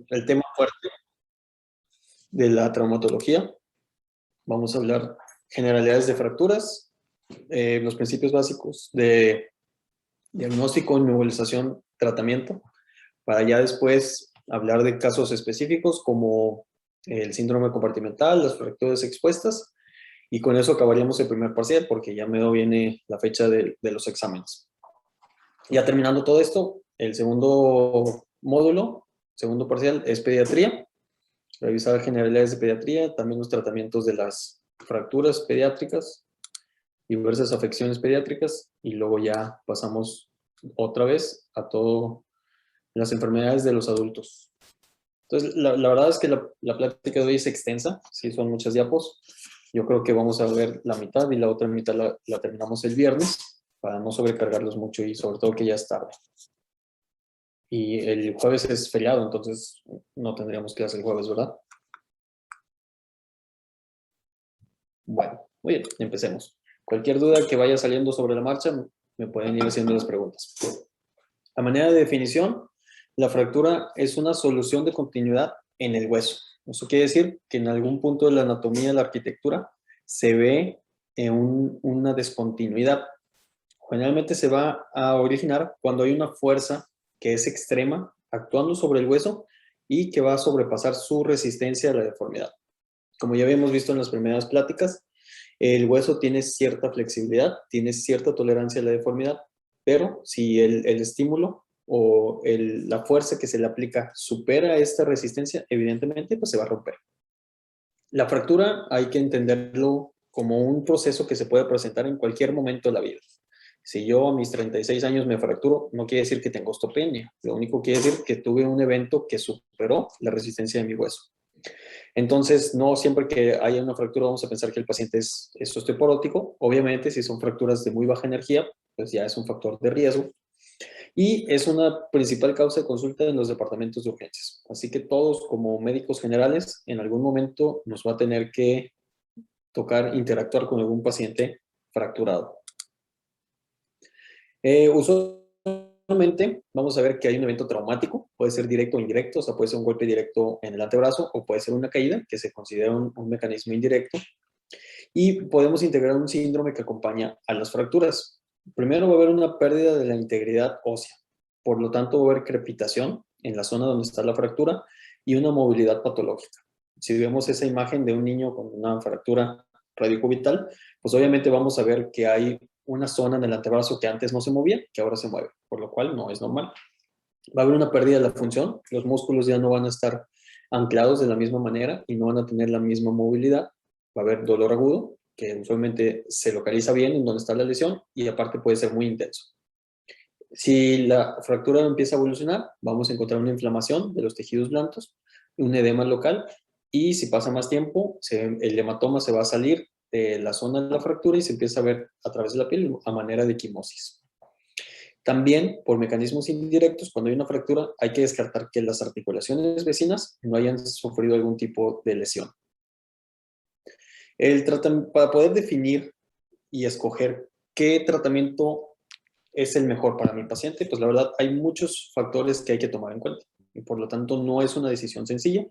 el tema fuerte de la traumatología. Vamos a hablar generalidades de fracturas, los principios básicos de diagnóstico, inmovilización, tratamiento, para ya después hablar de casos específicos como el síndrome compartimental, las fracturas expuestas, y con eso acabaríamos el primer parcial porque ya me viene la fecha de los exámenes. Ya terminando todo esto, el segundo módulo, segundo parcial, es pediatría. Revisar generalidades de pediatría, también los tratamientos de las fracturas pediátricas, diversas afecciones pediátricas, y luego ya pasamos otra vez a todas las enfermedades de los adultos. Entonces, la verdad es que la plática de hoy es extensa, sí, son muchas diapos. Yo creo que vamos a ver la mitad y la otra mitad la terminamos el viernes para no sobrecargarlos mucho y sobre todo que ya es tarde. Y el jueves es feriado, entonces no tendríamos clase el jueves, ¿verdad? Bueno, muy bien, empecemos. Cualquier duda que vaya saliendo sobre la marcha, me pueden ir haciendo las preguntas. A manera de definición, la fractura es una solución de continuidad en el hueso. Eso quiere decir que en algún punto de la anatomía de la arquitectura se ve una descontinuidad. Generalmente se va a originar cuando hay una fuerza que es extrema actuando sobre el hueso y que va a sobrepasar su resistencia a la deformidad. Como ya habíamos visto en las primeras pláticas, el hueso tiene cierta flexibilidad, tiene cierta tolerancia a la deformidad, pero si el estímulo o la fuerza que se le aplica supera esta resistencia, evidentemente pues se va a romper. La fractura hay que entenderlo como un proceso que se puede presentar en cualquier momento de la vida. Si yo a mis 36 años me fracturo, no quiere decir que tengo osteopenia. Lo único que quiere decir que tuve un evento que superó la resistencia de mi hueso. Entonces, no siempre que haya una fractura vamos a pensar que el paciente es osteoporótico. Obviamente, si son fracturas de muy baja energía, pues ya es un factor de riesgo. Y es una principal causa de consulta en los departamentos de urgencias. Así que todos, como médicos generales, en algún momento nos va a tener que tocar interactuar con algún paciente fracturado. Usualmente vamos a ver que hay un evento traumático, puede ser directo o indirecto, o sea, puede ser un golpe directo en el antebrazo o puede ser una caída, que se considera un mecanismo indirecto. Y podemos integrar un síndrome que acompaña a las fracturas. Primero va a haber una pérdida de la integridad ósea, por lo tanto va a haber crepitación en la zona donde está la fractura y una movilidad patológica. Si vemos esa imagen de un niño con una fractura radiocubital, pues obviamente vamos a ver que hay una zona en el antebrazo que antes no se movía, que ahora se mueve, por lo cual no es normal. Va a haber una pérdida de la función, los músculos ya no van a estar anclados de la misma manera y no van a tener la misma movilidad. Va a haber dolor agudo, que usualmente se localiza bien en donde está la lesión y aparte puede ser muy intenso. Si la fractura empieza a evolucionar, vamos a encontrar una inflamación de los tejidos blandos, un edema local, y si pasa más tiempo, el hematoma se va a salir de la zona de la fractura y se empieza a ver a través de la piel a manera de quimosis. También, por mecanismos indirectos, cuando hay una fractura, hay que descartar que las articulaciones vecinas no hayan sufrido algún tipo de lesión. Para poder definir y escoger qué tratamiento es el mejor para mi paciente, pues la verdad hay muchos factores que hay que tomar en cuenta y por lo tanto no es una decisión sencilla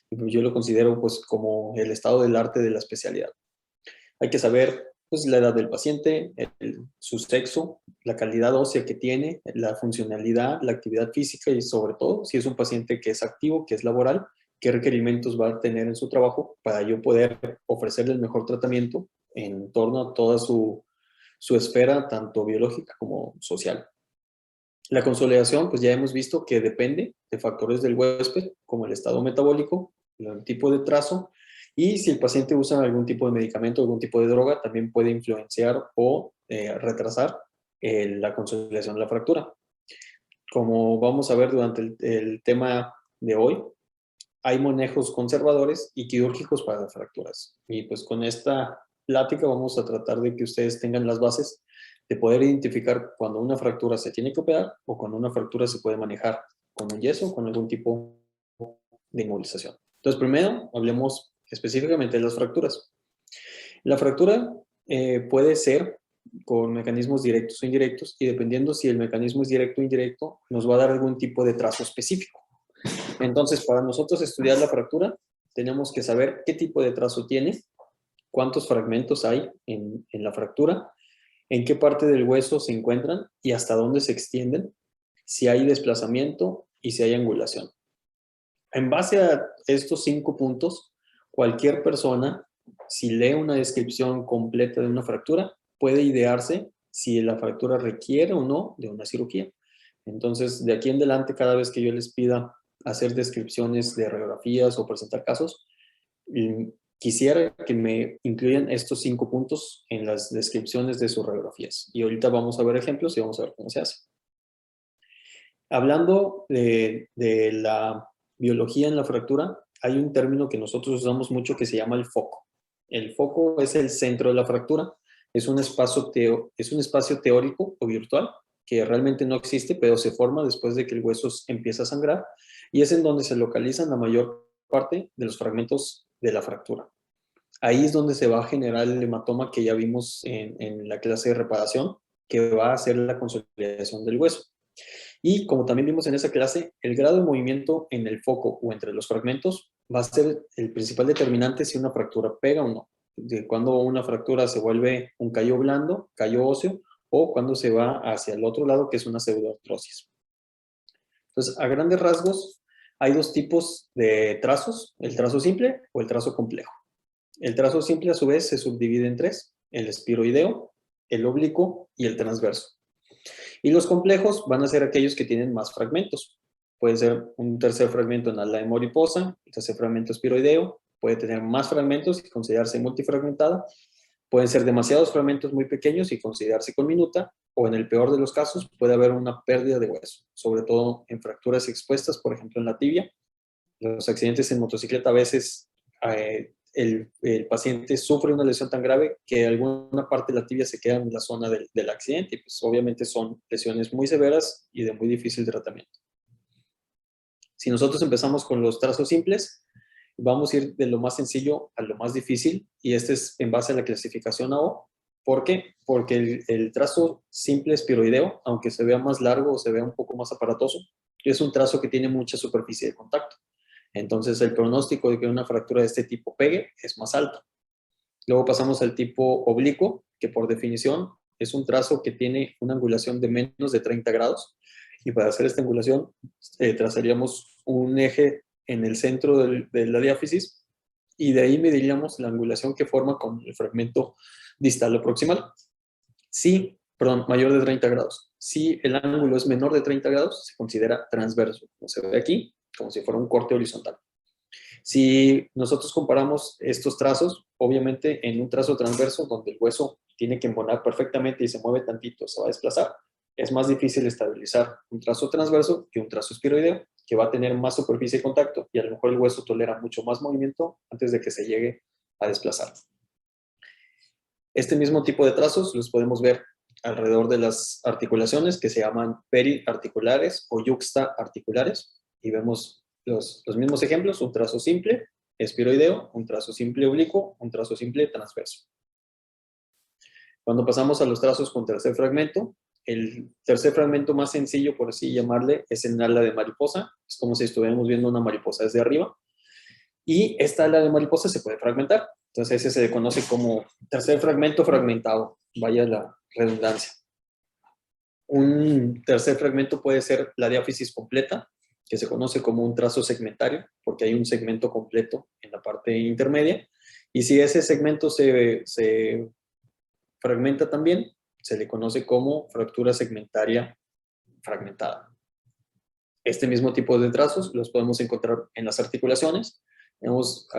y pues yo lo considero pues como el estado del arte de la especialidad. Hay que saber pues la edad del paciente, su sexo, la calidad ósea que tiene, la funcionalidad, la actividad física y sobre todo si es un paciente que es activo, que es laboral, qué requerimientos va a tener en su trabajo para yo poder ofrecerle el mejor tratamiento en torno a toda su esfera, tanto biológica como social. La consolidación, pues ya hemos visto que depende de factores del huésped, como el estado metabólico, el tipo de trazo, y si el paciente usa algún tipo de medicamento, algún tipo de droga, también puede influenciar o retrasar la consolidación de la fractura. Como vamos a ver durante el tema de hoy, hay manejos conservadores y quirúrgicos para las fracturas. Y pues con esta plática vamos a tratar de que ustedes tengan las bases de poder identificar cuando una fractura se tiene que operar o cuando una fractura se puede manejar con un yeso o con algún tipo de inmovilización. Entonces, primero, hablemos específicamente de las fracturas. La fractura puede ser con mecanismos directos o indirectos y dependiendo si el mecanismo es directo o indirecto, nos va a dar algún tipo de trazo específico. Entonces, para nosotros estudiar la fractura, tenemos que saber qué tipo de trazo tiene, cuántos fragmentos hay en la fractura, en qué parte del hueso se encuentran y hasta dónde se extienden, si hay desplazamiento y si hay angulación. En base a estos 5 puntos, cualquier persona, si lee una descripción completa de una fractura, puede idearse si la fractura requiere o no de una cirugía. Entonces, de aquí en adelante, cada vez que yo les pida hacer descripciones de radiografías o presentar casos, quisiera que me incluyan estos 5 puntos en las descripciones de sus radiografías. Y ahorita vamos a ver ejemplos y vamos a ver cómo se hace. Hablando de la biología en la fractura, hay un término que nosotros usamos mucho que se llama el foco. El foco es el centro de la fractura, es un espacio teórico o virtual que realmente no existe, pero se forma después de que el hueso empieza a sangrar y es en donde se localizan la mayor parte de los fragmentos de la fractura. Ahí es donde se va a generar el hematoma que ya vimos en la clase de reparación, que va a hacer la consolidación del hueso. Y como también vimos en esa clase, el grado de movimiento en el foco o entre los fragmentos va a ser el principal determinante si una fractura pega o no. De cuando una fractura se vuelve un callo blando, callo óseo, o cuando se va hacia el otro lado, que es una pseudoartrosis. Entonces, a grandes rasgos, hay 2 tipos de trazos, el trazo simple o el trazo complejo. El trazo simple, a su vez, se subdivide en 3, el espiroideo, el oblicuo y el transverso. Y los complejos van a ser aquellos que tienen más fragmentos. Puede ser un tercer fragmento en ala de mariposa, un tercer fragmento espiroideo, puede tener más fragmentos y considerarse multifragmentada, pueden ser demasiados fragmentos muy pequeños y considerarse conminuta, o en el peor de los casos puede haber una pérdida de hueso, sobre todo en fracturas expuestas, por ejemplo en la tibia. Los accidentes en motocicleta a veces el paciente sufre una lesión tan grave que alguna parte de la tibia se queda en la zona del accidente y pues obviamente son lesiones muy severas y de muy difícil tratamiento. Si nosotros empezamos con los trazos simples, vamos a ir de lo más sencillo a lo más difícil y este es en base a la clasificación AO. ¿Por qué? Porque el trazo simple espiroideo, aunque se vea más largo o se vea un poco más aparatoso, es un trazo que tiene mucha superficie de contacto. Entonces, el pronóstico de que una fractura de este tipo pegue es más alto. Luego pasamos al tipo oblicuo, que por definición es un trazo que tiene una angulación de menos de 30 grados. Y para hacer esta angulación, trazaríamos un eje en el centro de la diáfisis y de ahí mediríamos la angulación que forma con el fragmento distal o proximal. Mayor de 30 grados. Si el ángulo es menor de 30 grados, se considera transverso, como se ve aquí, como si fuera un corte horizontal. Si nosotros comparamos estos trazos, obviamente en un trazo transverso donde el hueso tiene que embonar perfectamente y se mueve tantito, se va a desplazar, es más difícil estabilizar un trazo transverso que un trazo espiroideo, que va a tener más superficie de contacto y a lo mejor el hueso tolera mucho más movimiento antes de que se llegue a desplazar. Este mismo tipo de trazos los podemos ver alrededor de las articulaciones que se llaman periarticulares o yuxtaarticulares y vemos los mismos ejemplos, un trazo simple espiroideo, un trazo simple oblicuo, un trazo simple transverso. Cuando pasamos a los trazos con tercer fragmento, el tercer fragmento más sencillo, por así llamarle, es el ala de mariposa. Es como si estuviéramos viendo una mariposa desde arriba. Y esta ala de mariposa se puede fragmentar. Entonces ese se conoce como tercer fragmento fragmentado. Vaya la redundancia. Un tercer fragmento puede ser la diáfisis completa, que se conoce como un trazo segmentario, porque hay un segmento completo en la parte intermedia. Y si ese segmento se fragmenta también, se le conoce como fractura segmentaria fragmentada. Este mismo tipo de trazos los podemos encontrar en las articulaciones. Tenemos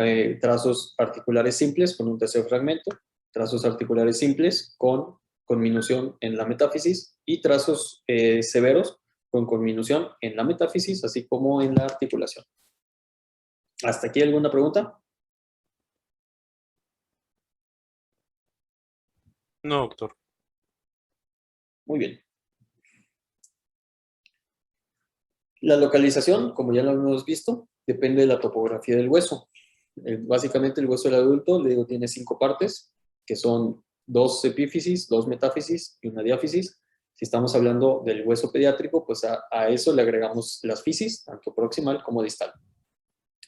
trazos articulares simples con un tercer fragmento, trazos articulares simples con conminución en la metáfisis y trazos severos con conminución en la metáfisis, así como en la articulación. ¿Hasta aquí alguna pregunta? No, doctor. Muy bien. La localización, como ya lo hemos visto, depende de la topografía del hueso. Básicamente el hueso del adulto, le digo, tiene 5 partes, que son 2 epífisis, 2 metáfisis y una diáfisis. Si estamos hablando del hueso pediátrico, pues a eso le agregamos las fisis, tanto proximal como distal.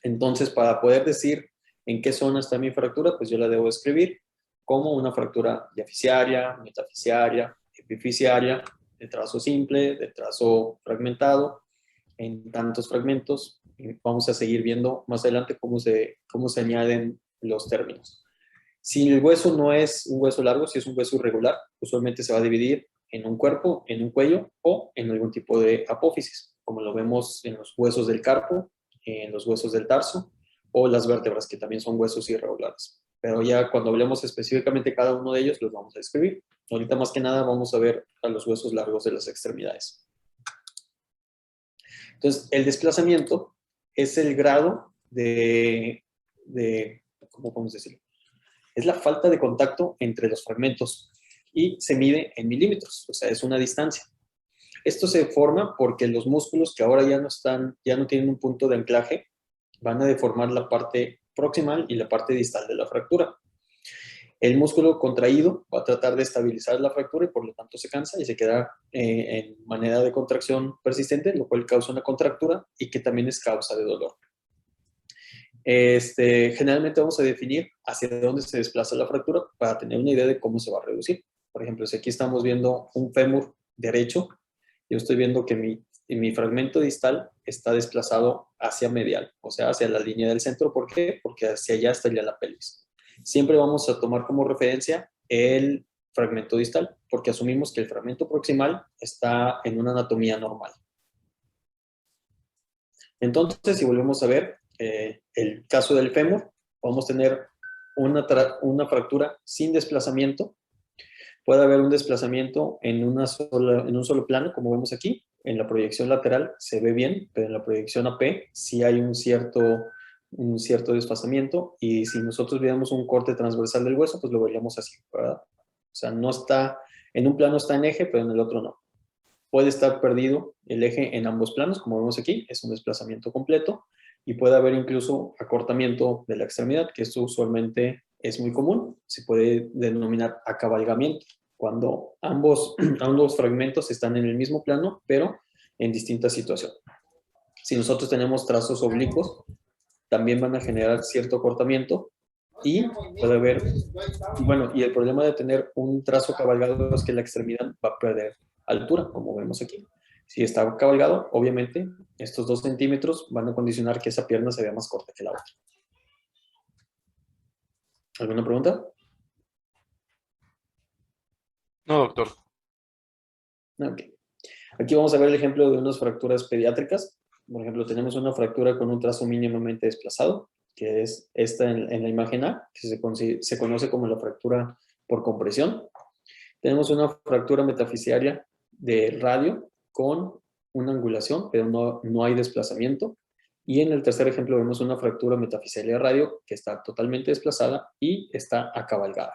Entonces, para poder decir en qué zona está mi fractura, pues yo la debo escribir como una fractura diafisiaria, metafisiaria, epifisiaria, de trazo simple, de trazo fragmentado, en tantos fragmentos. Y vamos a seguir viendo más adelante cómo se añaden los términos. Si el hueso no es un hueso largo, si es un hueso irregular, usualmente se va a dividir en un cuerpo, en un cuello o en algún tipo de apófisis, como lo vemos en los huesos del carpo, en los huesos del tarso o las vértebras, que también son huesos irregulares. Pero ya cuando hablemos específicamente de cada uno de ellos, los vamos a describir. Ahorita más que nada vamos a ver a los huesos largos de las extremidades. Entonces, el desplazamiento es el grado ¿cómo podemos decirlo? Es la falta de contacto entre los fragmentos y se mide en milímetros, o sea, es una distancia. Esto se forma porque los músculos que ahora ya no tienen un punto de anclaje, van a deformar la parte proximal y la parte distal de la fractura. El músculo contraído va a tratar de estabilizar la fractura y por lo tanto se cansa y se queda en manera de contracción persistente, lo cual causa una contractura y que también es causa de dolor. Generalmente vamos a definir hacia dónde se desplaza la fractura para tener una idea de cómo se va a reducir. Por ejemplo, si aquí estamos viendo un fémur derecho, yo estoy viendo que mi fragmento distal está desplazado hacia medial, o sea, hacia la línea del centro. ¿Por qué? Porque hacia allá estaría la pelvis. Siempre vamos a tomar como referencia el fragmento distal, porque asumimos que el fragmento proximal está en una anatomía normal. Entonces, si volvemos a ver el caso del fémur, vamos a tener una fractura sin desplazamiento. Puede haber un desplazamiento en un solo plano, como vemos aquí. En la proyección lateral se ve bien, pero en la proyección AP sí hay un cierto desfasamiento. Y si nosotros viéramos un corte transversal del hueso, pues lo veríamos así, ¿verdad? O sea, no está, en un plano está en eje, pero en el otro no. Puede estar perdido el eje en ambos planos, como vemos aquí, es un desplazamiento completo. Y puede haber incluso acortamiento de la extremidad, que esto usualmente es muy común. Se puede denominar acabalgamiento, cuando ambos fragmentos están en el mismo plano, pero en distinta situación. Si nosotros tenemos trazos oblicuos, también van a generar cierto acortamiento y puede haber, bueno, y el problema de tener un trazo cabalgado es que la extremidad va a perder altura, como vemos aquí. Si está cabalgado, obviamente, estos 2 centímetros van a condicionar que esa pierna se vea más corta que la otra. ¿Alguna pregunta? No, doctor. Ok. Aquí vamos a ver el ejemplo de unas fracturas pediátricas. Por ejemplo, tenemos una fractura con un trazo mínimamente desplazado, que es esta en la imagen A, que se conoce como la fractura por compresión. Tenemos una fractura metafisiaria de radio con una angulación, pero no hay desplazamiento. Y en el tercer ejemplo vemos una fractura metafisiaria de radio que está totalmente desplazada y está acabalgada.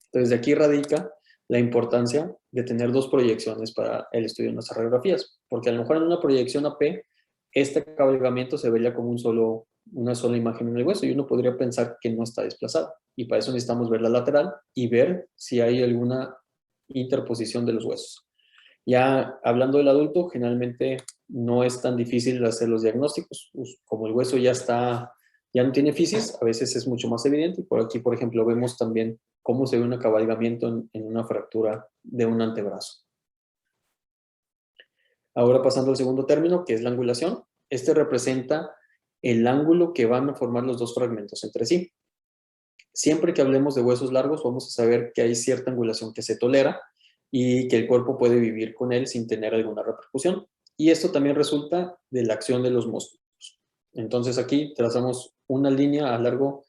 Entonces, de aquí radica la importancia de tener 2 proyecciones para el estudio de nuestras radiografías, porque a lo mejor en una proyección AP, este acabalgamiento se vería como una sola imagen en el hueso y uno podría pensar que no está desplazado. Y para eso necesitamos ver la lateral y ver si hay alguna interposición de los huesos. Ya hablando del adulto, generalmente no es tan difícil hacer los diagnósticos. Como el hueso ya no tiene fisis, a veces es mucho más evidente. Y por aquí, por ejemplo, vemos también cómo se ve un acabalgamiento en una fractura de un antebrazo. Ahora pasando al segundo término, que es la angulación. Este representa el ángulo que van a formar los 2 fragmentos entre sí. Siempre que hablemos de huesos largos, vamos a saber que hay cierta angulación que se tolera y que el cuerpo puede vivir con él sin tener alguna repercusión. Y esto también resulta de la acción de los músculos. Entonces aquí trazamos una línea a lo largo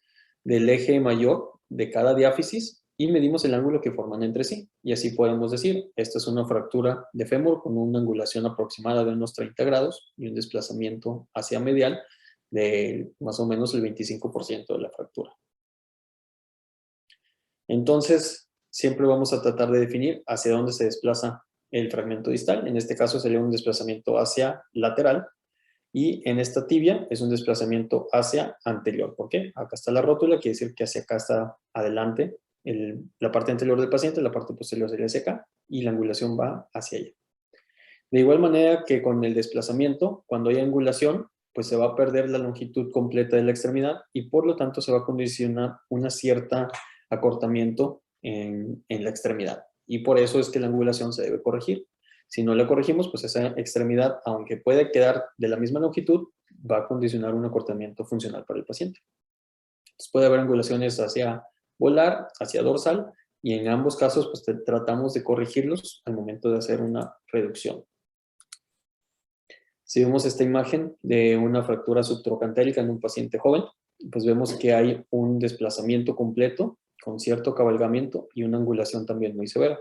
del eje mayor de cada diáfisis y medimos el ángulo que forman entre sí. Y así podemos decir, esta es una fractura de fémur con una angulación aproximada de unos 30 grados y un desplazamiento hacia medial de más o menos el 25% de la fractura. Entonces, siempre vamos a tratar de definir hacia dónde se desplaza el fragmento distal. En este caso sería un desplazamiento hacia lateral y en esta tibia es un desplazamiento hacia anterior. ¿Por qué? Acá está la rótula, quiere decir que hacia acá está adelante la parte anterior del paciente, la parte posterior sería hacia acá, y la angulación va hacia allá. De igual manera que con el desplazamiento, cuando hay angulación, pues se va a perder la longitud completa de la extremidad y por lo tanto se va a condicionar una cierta acortamiento en la extremidad. Y por eso es que la angulación se debe corregir. Si no la corregimos, pues esa extremidad, aunque puede quedar de la misma longitud, va a condicionar un acortamiento funcional para el paciente. Entonces puede haber angulaciones hacia volar, hacia dorsal, y en ambos casos pues tratamos de corregirlos al momento de hacer una reducción. Si vemos esta imagen de una fractura subtrocantérica en un paciente joven, pues vemos que hay un desplazamiento completo con cierto cabalgamiento y una angulación también muy severa.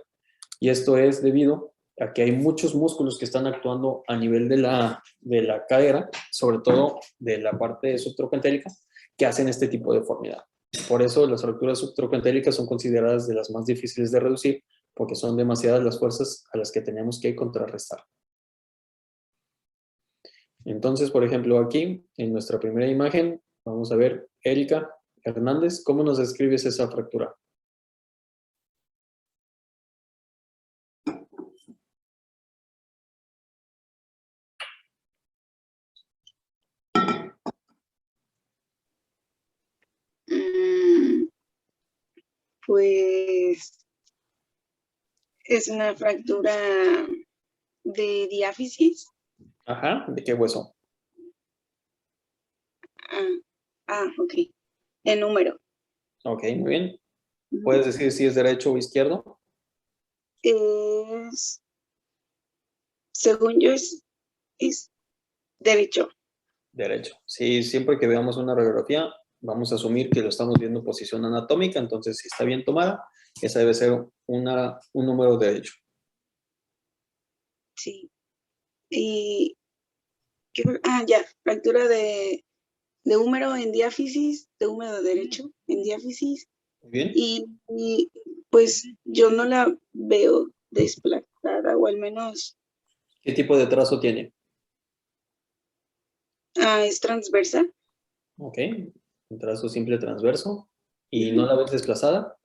Y esto es debido a que hay muchos músculos que están actuando a nivel de la cadera, sobre todo de la parte subtrocantérica, que hacen este tipo de deformidad. Por eso las fracturas subtrocantéricas son consideradas de las más difíciles de reducir, porque son demasiadas las fuerzas a las que tenemos que contrarrestar. Entonces, por ejemplo, aquí en nuestra primera imagen, vamos a ver Erika Hernández. ¿Cómo nos describes esa fractura? Pues es una fractura de diáfisis. Ajá, ¿de qué hueso? Ok. De número. Ok, muy bien. ¿Puedes decir si es derecho o izquierdo? Según yo, es derecho. Derecho. Sí, siempre que veamos una radiografía, vamos a asumir que lo estamos viendo en posición anatómica, entonces si está bien tomada, esa debe ser un número derecho. Sí. Y ya, fractura de húmero en diáfisis, de húmero derecho en diáfisis. Muy bien. Y pues yo no la veo desplazada, o al menos ¿Qué tipo de trazo tiene? es transversa. Ok, un trazo simple transverso. ¿Y no la ves desplazada?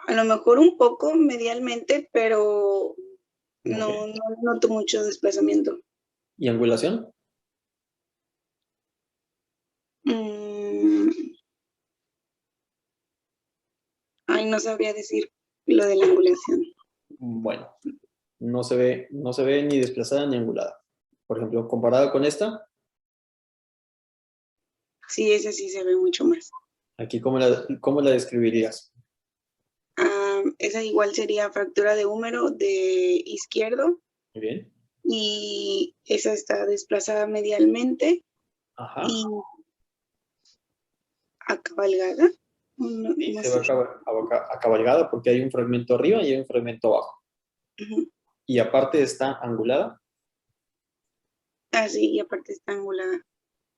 A lo mejor un poco medialmente, pero no Ok. noto mucho desplazamiento. ¿Y angulación? No sabría decir lo de la angulación. Bueno, no se ve ni desplazada ni angulada. Por ejemplo, comparada con esta, Sí, esa sí se ve mucho más. aquí, ¿cómo la describirías? Esa igual sería fractura de húmero de izquierdo. Muy bien. Y esa está desplazada medialmente. Ajá. Y acabalgada. Sí, No se ve sé. acabalgada porque hay un fragmento arriba y hay un fragmento abajo. Y aparte está angulada. Sí, y aparte está angulada.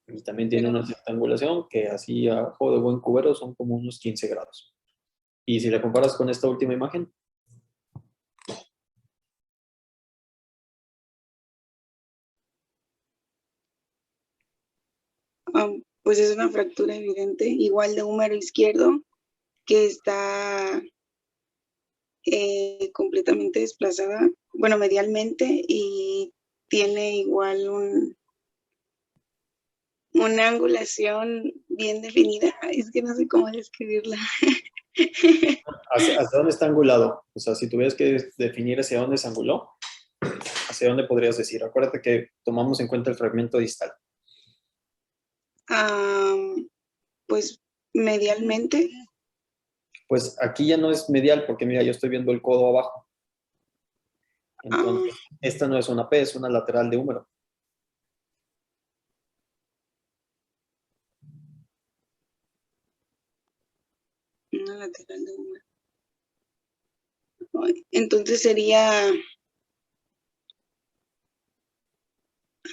Y también tiene una cierta angulación que así a ojo de buen cubero son como unos 15 grados. Y si la comparas con esta última imagen, Pues es una fractura evidente, igual de húmero izquierdo, que está completamente desplazada, bueno, medialmente, y tiene igual una angulación bien definida. Es que no sé cómo describirla. ¿hacia dónde está angulado? O sea, si tuvieras que definir hacia dónde se anguló, ¿hacia dónde podrías decir? Acuérdate que tomamos en cuenta el fragmento distal. Pues medialmente. Pues aquí ya no es medial porque mira, yo estoy viendo el codo abajo. Entonces, esta no es una P, es una lateral de húmero. Una lateral de húmero. Entonces sería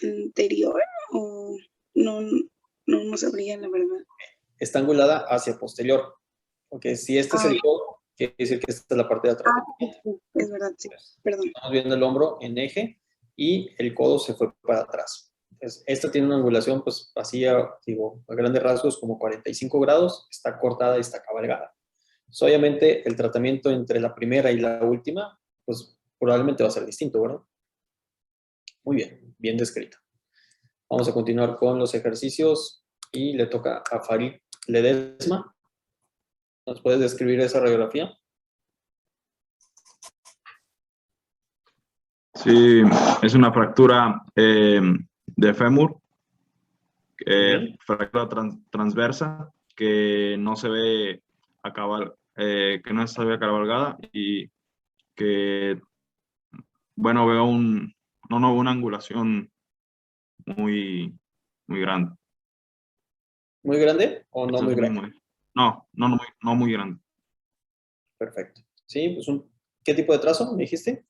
anterior o no sabría la verdad. Está angulada hacia posterior. Porque si este es el codo, quiere decir que esta es la parte de atrás. Sí, es verdad, sí. Perdón. Estamos viendo el hombro en eje y el codo se fue para atrás. Esta tiene una angulación, pues así, digo, a grandes rasgos, como 45 grados, está cortada y está cabalgada. Pues, obviamente, el tratamiento entre la primera y la última, pues probablemente va a ser distinto, ¿verdad? Muy bien, bien descrito. Vamos a continuar con los ejercicios y le toca a Farid Ledesma. ¿Nos puedes describir esa radiografía? Sí, es una fractura de fémur, Bien. fractura transversa, que no se ve que no se ve cabalgada y que, bueno, no veo una angulación muy, muy grande. ¿Muy grande o no Eso muy es grande? no muy grande. Perfecto. Sí, pues ¿qué tipo de trazo me dijiste?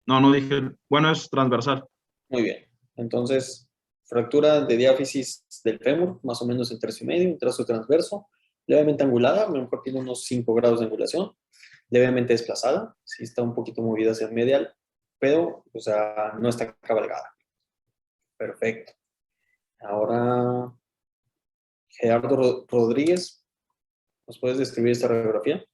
No dije, bueno, es transversal. Muy bien. Entonces, fractura de diáfisis del fémur, más o menos en 3,5, un trazo transverso, levemente angulada, a lo mejor tiene unos 5 grados de angulación, levemente desplazada, sí está un poquito movida hacia el medial, pero, o sea, no está cabalgada. Perfecto. Ahora, Gerardo Rodríguez, ¿nos puedes describir esta radiografía?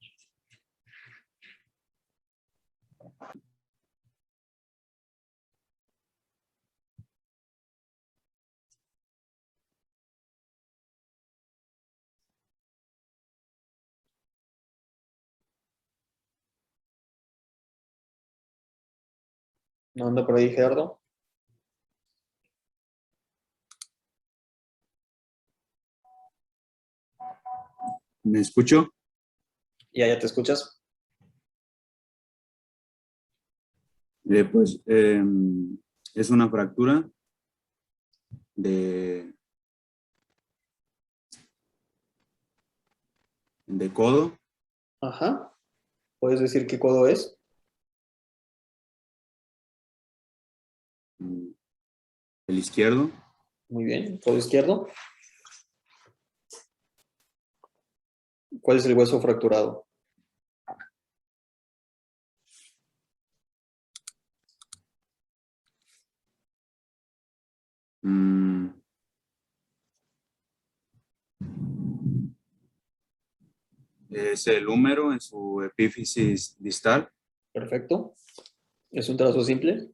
¿No anda por ahí, Gerardo? ¿Me escucho? Ya te escuchas. Pues es una fractura de codo, Ajá. ¿Puedes decir qué codo es? mm, el izquierdo. Muy bien. ¿Codo izquierdo? ¿Cuál es el hueso fracturado? Mm, es el húmero en su epífisis distal. Perfecto. ¿Es un trazo simple?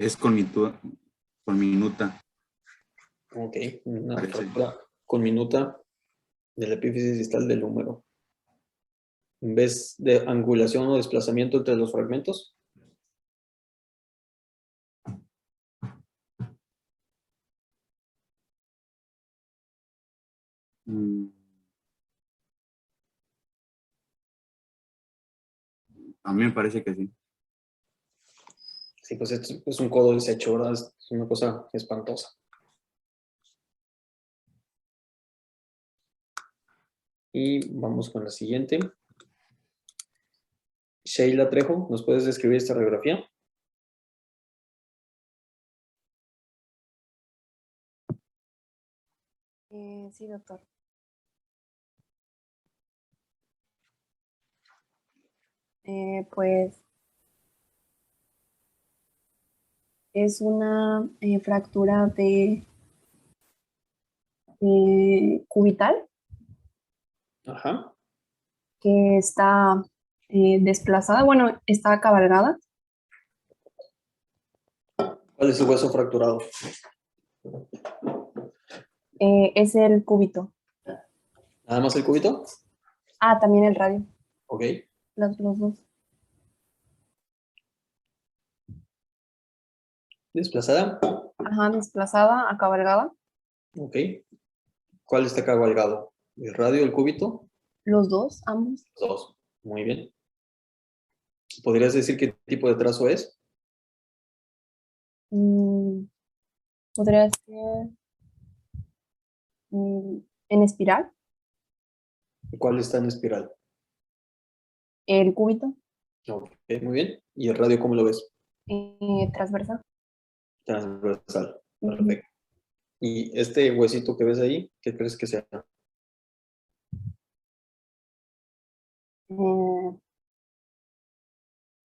Es con minuta, Ok. Una parece. fractura conminuta del epífisis distal del húmero. En vez de angulación o desplazamiento entre los fragmentos. Mm, a mí me parece que sí. Sí, pues es un codo deshecho, ¿verdad? Es una cosa espantosa. Y vamos con la siguiente. Sheila Trejo, ¿nos puedes describir esta radiografía? Sí, doctor. Pues es una fractura de cubital Ajá. que está desplazada, bueno, está cabalgada. ¿Cuál es el hueso fracturado? Es el cúbito. ¿Nada más el cúbito? Ah, también el radio, Ok. los dos. ¿Desplazada? Ajá, desplazada, cabalgada, Ok. ¿Cuál está cabalgado? ¿El radio, el cúbito? los dos, ambos. Los dos. Muy bien. ¿Podrías decir qué tipo de trazo es? Mm, podría ser en espiral, ¿Y cuál está en espiral? el cúbito, Ok, muy bien. ¿Y el radio cómo lo ves? transversal. Transversal. Ujú. Perfecto. Y este huesito que ves ahí, ¿qué crees que sea? Eh,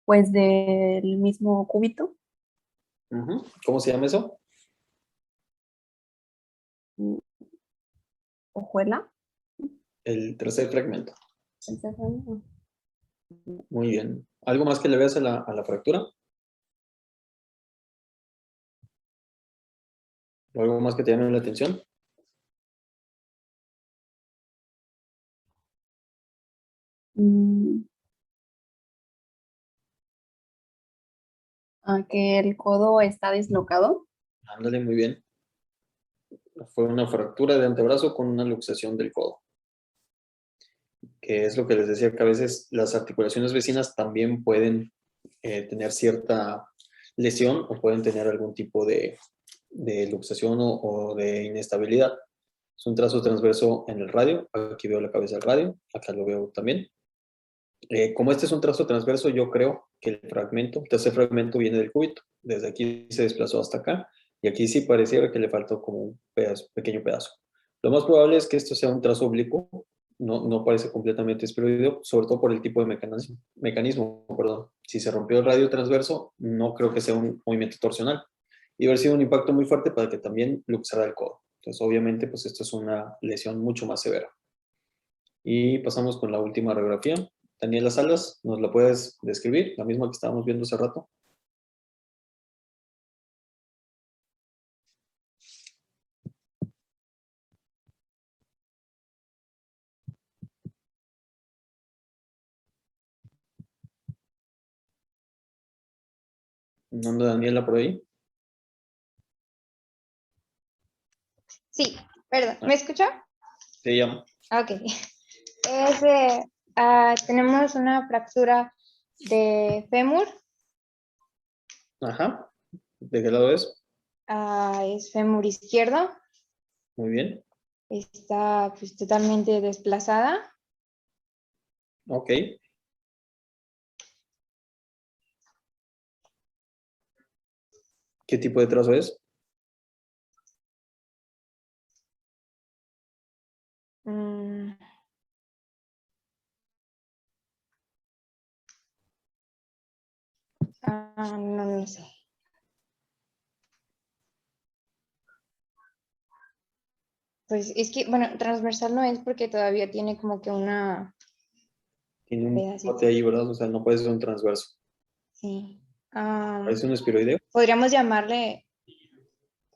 pues del mismo cúbito. Ujú. ¿Cómo se llama eso? Hojuela. El tercer fragmento. Tercer fragmento. Muy bien. ¿Algo más que le veas a la fractura? ¿O algo más que te llame la atención? Mm, que el codo está dislocado. Ándale, muy bien. Fue una fractura de antebrazo con una luxación del codo. Que es lo que les decía, que a veces las articulaciones vecinas también pueden tener cierta lesión o pueden tener algún tipo de luxación o de inestabilidad. Es un trazo transverso en el radio. Aquí veo la cabeza del radio, acá lo veo también. Como este es un trazo transverso, yo creo que el tercer fragmento viene del cúbito. Desde aquí se desplazó hasta acá y aquí sí pareciera que le faltó como un pequeño pedazo. Lo más probable es que esto sea un trazo oblicuo, no parece completamente esferoideo, sobre todo por el tipo de mecanismo, perdón. Si se rompió el radio transverso, no creo que sea un movimiento torsional. Y haber sido un impacto muy fuerte para que también luxara el codo. Entonces, obviamente, pues esto es una lesión mucho más severa. Y pasamos con la última radiografía. Daniela Salas, ¿nos la puedes describir? La misma que estábamos viendo hace rato. ¿No anda Daniela por ahí? Sí, perdón, ¿me escucha? Te llamo. Ok. Tenemos una fractura de fémur, Ajá. ¿De qué lado es? es fémur izquierdo, Muy bien. está pues totalmente desplazada. Ok. ¿Qué tipo de trazo es? Mm, no sé. Pues es que, bueno, transversal no es porque todavía tiene como que una Tiene un pedacito. bote ahí, ¿verdad? O sea, no puede ser un transverso. Sí. ¿Parece un espiroideo? Podríamos llamarle,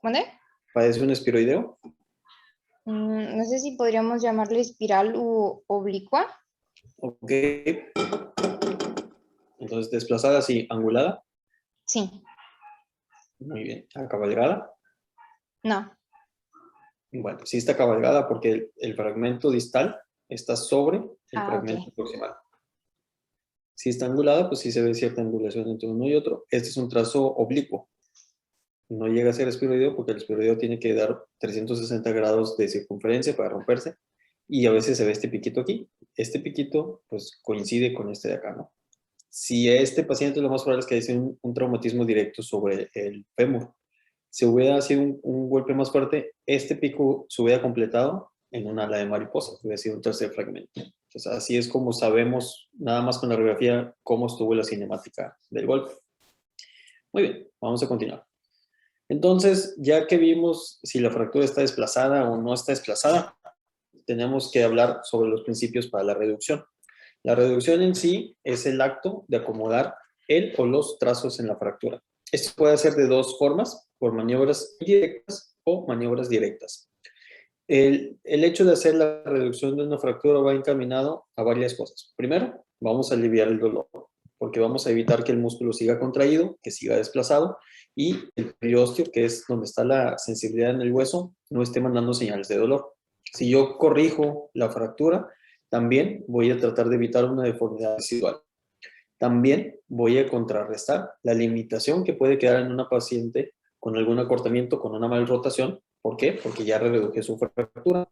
¿dónde? ¿Parece un espiroideo? No sé si podríamos llamarle espiral u oblicua. Ok. Entonces, desplazada así, angulada. Sí, Muy bien. Acabalgada. no. Bueno, sí está cabalgada porque el fragmento distal está sobre el Ok. fragmento proximal. Si está angulada, pues sí se ve cierta angulación entre uno y otro. Este es un trazo oblicuo. No llega a ser espiroideo porque el espiroideo tiene que dar 360 grados de circunferencia para romperse. Y a veces se ve este piquito aquí. Este piquito, pues coincide con este de acá, ¿no? Si a este paciente lo más probable es que haya un traumatismo directo sobre el fémur. Si hubiera sido un golpe más fuerte, este pico se hubiera completado en una ala de mariposa, hubiera sido un tercer fragmento. Entonces, así es como sabemos, nada más con la radiografía, cómo estuvo la cinemática del golpe. Muy bien, vamos a continuar. Entonces, ya que vimos si la fractura está desplazada o no está desplazada, tenemos que hablar sobre los principios para la reducción. La reducción en sí es el acto de acomodar el o los trazos en la fractura. Esto puede hacer de dos formas, por maniobras indirectas o maniobras directas. El hecho de hacer la reducción de una fractura va encaminado a varias cosas. Primero, vamos a aliviar el dolor, porque vamos a evitar que el músculo siga contraído, que siga desplazado, y el periósteo, que es donde está la sensibilidad en el hueso, no esté mandando señales de dolor. Si yo corrijo la fractura, también voy a tratar de evitar una deformidad residual. También voy a contrarrestar la limitación que puede quedar en una paciente con algún acortamiento, con una malrotación. ¿Por qué? Porque ya reduje su fractura.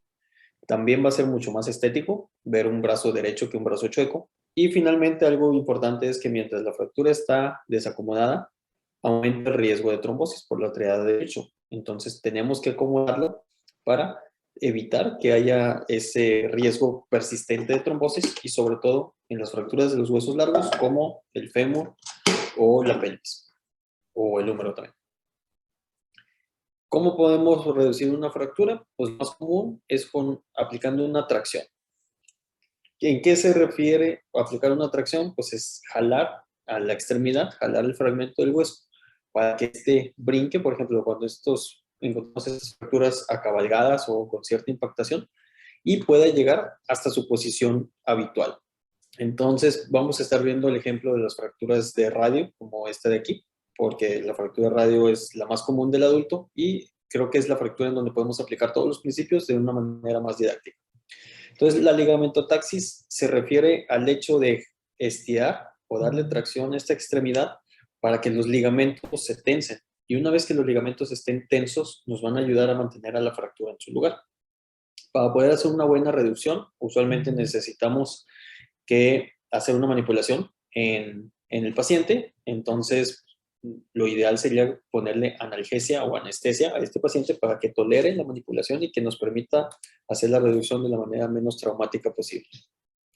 También va a ser mucho más estético ver un brazo derecho que un brazo chueco. Y finalmente algo importante es que mientras la fractura está desacomodada, aumenta el riesgo de trombosis por la triada de hecho. Entonces tenemos que acomodarla para evitar que haya ese riesgo persistente de trombosis y sobre todo en las fracturas de los huesos largos como el fémur o la pelvis o el húmero también. ¿Cómo podemos reducir una fractura? Pues lo más común es aplicando una tracción. ¿En qué se refiere aplicar una tracción? Pues es jalar a la extremidad, jalar el fragmento del hueso para que este brinque, por ejemplo, cuando encontramos estas fracturas acabalgadas o con cierta impactación y pueda llegar hasta su posición habitual. Entonces, vamos a estar viendo el ejemplo de las fracturas de radio, como esta de aquí, porque la fractura de radio es la más común del adulto y creo que es la fractura en donde podemos aplicar todos los principios de una manera más didáctica. Entonces, la ligamentotaxis se refiere al hecho de estirar o darle tracción a esta extremidad para que los ligamentos se tensen. Y una vez que los ligamentos estén tensos, nos van a ayudar a mantener a la fractura en su lugar. Para poder hacer una buena reducción, usualmente necesitamos que hacer una manipulación en el paciente. Entonces, lo ideal sería ponerle analgesia o anestesia a este paciente para que tolere la manipulación y que nos permita hacer la reducción de la manera menos traumática posible.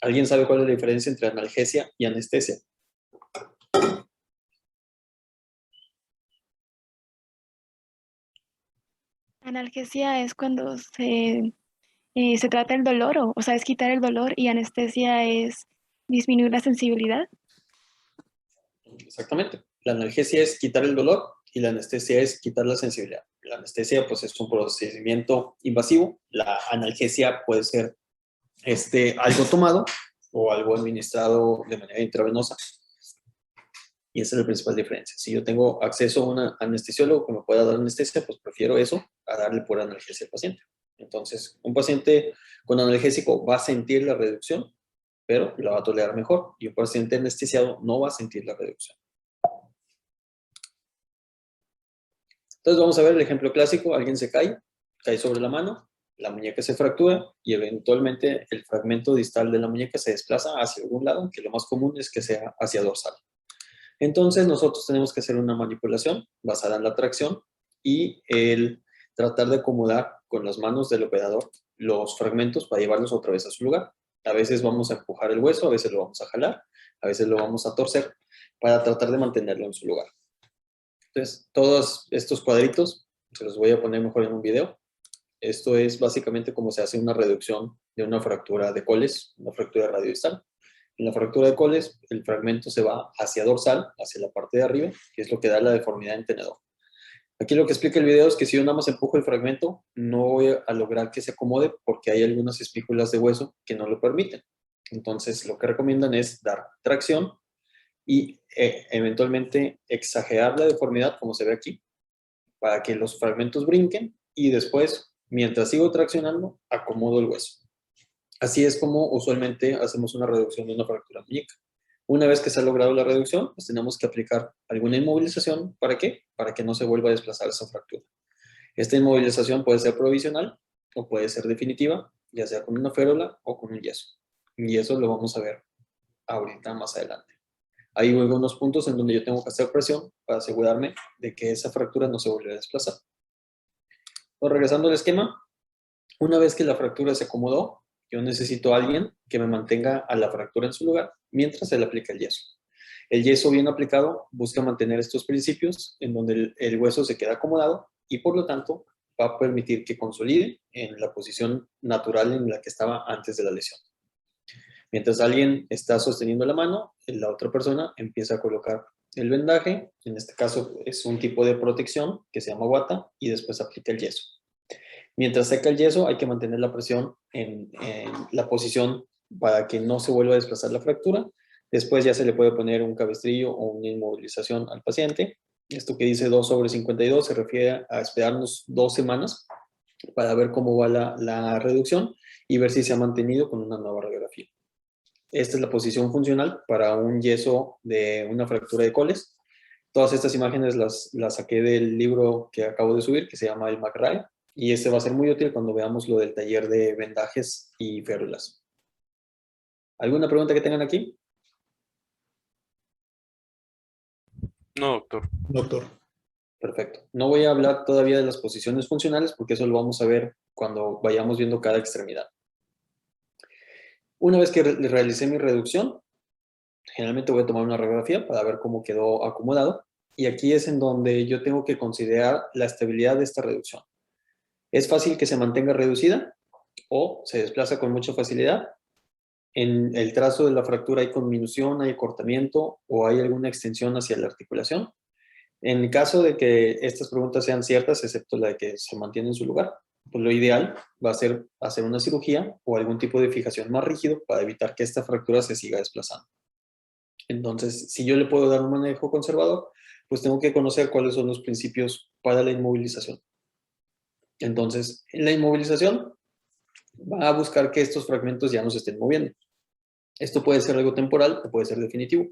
¿Alguien sabe cuál es la diferencia entre analgesia y anestesia? Analgesia es cuando se trata el dolor, o sea, es quitar el dolor, y anestesia es disminuir la sensibilidad. Exactamente. La analgesia es quitar el dolor y la anestesia es quitar la sensibilidad. La anestesia pues es un procedimiento invasivo. La analgesia puede ser algo tomado o algo administrado de manera intravenosa. Y esa es la principal diferencia. Si yo tengo acceso a un anestesiólogo que me pueda dar anestesia, pues prefiero eso a darle pura analgesia al paciente. Entonces, un paciente con analgésico va a sentir la reducción, pero la va a tolerar mejor. Y un paciente anestesiado no va a sentir la reducción. Entonces vamos a ver el ejemplo clásico. Alguien se cae sobre la mano, la muñeca se fractura y eventualmente el fragmento distal de la muñeca se desplaza hacia algún lado, que lo más común es que sea hacia dorsal. Entonces nosotros tenemos que hacer una manipulación basada en la tracción y el tratar de acomodar con las manos del operador los fragmentos para llevarlos otra vez a su lugar. A veces vamos a empujar el hueso, a veces lo vamos a jalar, a veces lo vamos a torcer para tratar de mantenerlo en su lugar. Entonces, todos estos cuadritos se los voy a poner mejor en un video. Esto es básicamente cómo se hace una reducción de una fractura de coles, una fractura radiodistal. En la fractura de coles, el fragmento se va hacia dorsal, hacia la parte de arriba, que es lo que da la deformidad en tenedor. Aquí lo que explica el video es que si yo nada más empujo el fragmento, no voy a lograr que se acomode porque hay algunas espículas de hueso que no lo permiten. Entonces, lo que recomiendan es dar tracción y eventualmente exagerar la deformidad, como se ve aquí, para que los fragmentos brinquen y después, mientras sigo traccionando, acomodo el hueso. Así es como usualmente hacemos una reducción de una fractura muñeca. Una vez que se ha logrado la reducción, pues tenemos que aplicar alguna inmovilización. ¿Para qué? Para que no se vuelva a desplazar esa fractura. Esta inmovilización puede ser provisional o puede ser definitiva, ya sea con una férula o con un yeso. Y eso lo vamos a ver ahorita más adelante. Hay algunos puntos en donde yo tengo que hacer presión para asegurarme de que esa fractura no se vuelva a desplazar. Entonces, regresando al esquema, una vez que la fractura se acomodó, yo necesito a alguien que me mantenga a la fractura en su lugar mientras se le aplica el yeso. El yeso bien aplicado busca mantener estos principios en donde el hueso se queda acomodado y por lo tanto va a permitir que consolide en la posición natural en la que estaba antes de la lesión. Mientras alguien está sosteniendo la mano, la otra persona empieza a colocar el vendaje. En este caso es un tipo de protección que se llama guata y después aplica el yeso. Mientras seca el yeso hay que mantener la presión en la posición para que no se vuelva a desplazar la fractura. Después ya se le puede poner un cabestrillo o una inmovilización al paciente. Esto que dice 2/52 se refiere a esperarnos 2 semanas para ver cómo va la reducción y ver si se ha mantenido con una nueva radiografía. Esta es la posición funcional para un yeso de una fractura de coles. Todas estas imágenes las saqué del libro que acabo de subir, que se llama el McRae, y este va a ser muy útil cuando veamos lo del taller de vendajes y férulas. ¿Alguna pregunta que tengan aquí? No, doctor. Doctor. Perfecto. No voy a hablar todavía de las posiciones funcionales porque eso lo vamos a ver cuando vayamos viendo cada extremidad. Una vez que realicé mi reducción, generalmente voy a tomar una radiografía para ver cómo quedó acomodado. Y aquí es en donde yo tengo que considerar la estabilidad de esta reducción. ¿Es fácil que se mantenga reducida o se desplaza con mucha facilidad? En el trazo de la fractura hay conminución, hay acortamiento o hay alguna extensión hacia la articulación. En el caso de que estas preguntas sean ciertas, excepto la de que se mantiene en su lugar, pues lo ideal va a ser hacer una cirugía o algún tipo de fijación más rígido para evitar que esta fractura se siga desplazando. Entonces, si yo le puedo dar un manejo conservador, pues tengo que conocer cuáles son los principios para la inmovilización. Entonces, en la inmovilización va a buscar que estos fragmentos ya no se estén moviendo. Esto puede ser algo temporal o puede ser definitivo.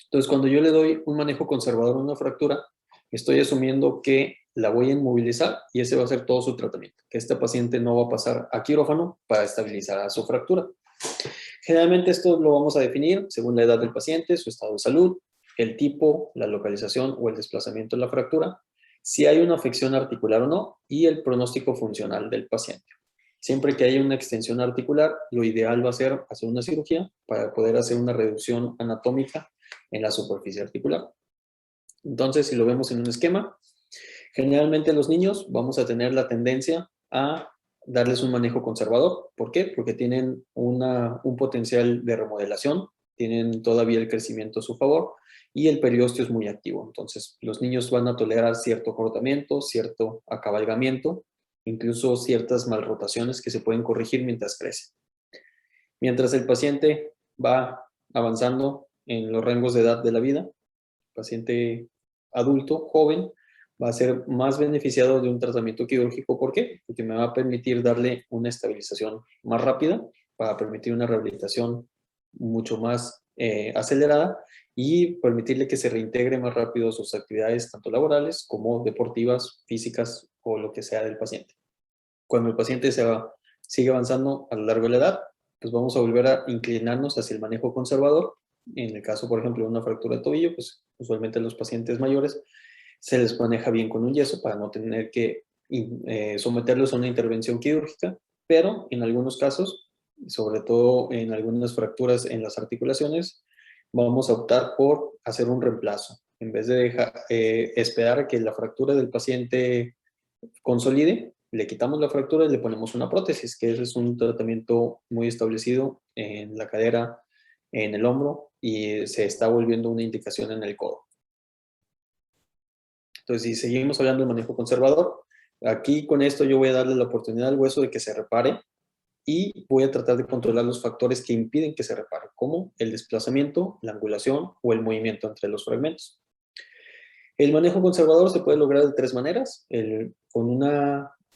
Entonces, cuando yo le doy un manejo conservador a una fractura, estoy asumiendo que la voy a inmovilizar y ese va a ser todo su tratamiento, que esta paciente no va a pasar a quirófano para estabilizar a su fractura. Generalmente esto lo vamos a definir según la edad del paciente, su estado de salud, el tipo, la localización o el desplazamiento de la fractura, si hay una afección articular o no y el pronóstico funcional del paciente. Siempre que haya una extensión articular, lo ideal va a ser hacer una cirugía para poder hacer una reducción anatómica en la superficie articular. Entonces, si lo vemos en un esquema, generalmente los niños vamos a tener la tendencia a darles un manejo conservador. ¿Por qué? Porque tienen un potencial de remodelación, tienen todavía el crecimiento a su favor y el periósteo es muy activo. Entonces, los niños van a tolerar cierto acortamiento, cierto acabalgamiento, incluso ciertas malrotaciones que se pueden corregir mientras crece. Mientras el paciente va avanzando en los rangos de edad de la vida, paciente adulto, joven, va a ser más beneficiado de un tratamiento quirúrgico. ¿Por qué? Porque me va a permitir darle una estabilización más rápida, para permitir una rehabilitación mucho más acelerada y permitirle que se reintegre más rápido a sus actividades, tanto laborales como deportivas, físicas o lo que sea del paciente. Cuando el paciente sigue avanzando a lo largo de la edad, pues vamos a volver a inclinarnos hacia el manejo conservador. En el caso, por ejemplo, de una fractura de tobillo, pues usualmente a los pacientes mayores se les maneja bien con un yeso para no tener que someterlos a una intervención quirúrgica, pero en algunos casos, sobre todo en algunas fracturas en las articulaciones, vamos a optar por hacer un reemplazo. En vez de esperar a que la fractura del paciente consolide, le quitamos la fractura y le ponemos una prótesis, que ese es un tratamiento muy establecido en la cadera, en el hombro, y se está volviendo una indicación en el codo. Entonces, si seguimos hablando de manejo conservador, aquí con esto yo voy a darle la oportunidad al hueso de que se repare y voy a tratar de controlar los factores que impiden que se repare, como el desplazamiento, la angulación o el movimiento entre los fragmentos. El manejo conservador se puede lograr de tres maneras.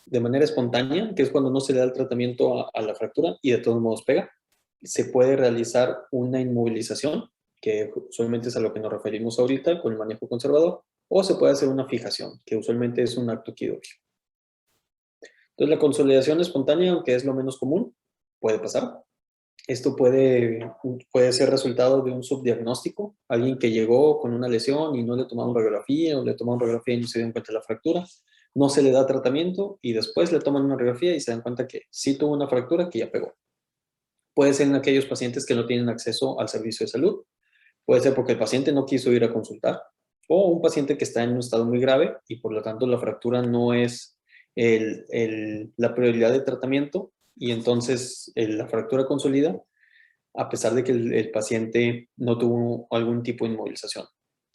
De manera espontánea, que es cuando no se le da el tratamiento a la fractura y de todos modos pega. Se puede realizar una inmovilización, que usualmente es a lo que nos referimos ahorita con el manejo conservador, o se puede hacer una fijación, que usualmente es un acto quirúrgico. Entonces, la consolidación espontánea, aunque es lo menos común, puede pasar. Esto puede ser resultado de un subdiagnóstico, alguien que llegó con una lesión y no le tomaron radiografía, o le tomaron radiografía y no se dieron cuenta de la fractura, no se le da tratamiento y después le toman una radiografía y se dan cuenta que sí tuvo una fractura que ya pegó. Puede ser en aquellos pacientes que no tienen acceso al servicio de salud, puede ser porque el paciente no quiso ir a consultar, o un paciente que está en un estado muy grave y por lo tanto la fractura no es la prioridad de tratamiento y entonces la fractura consolida a pesar de que el paciente no tuvo algún tipo de inmovilización.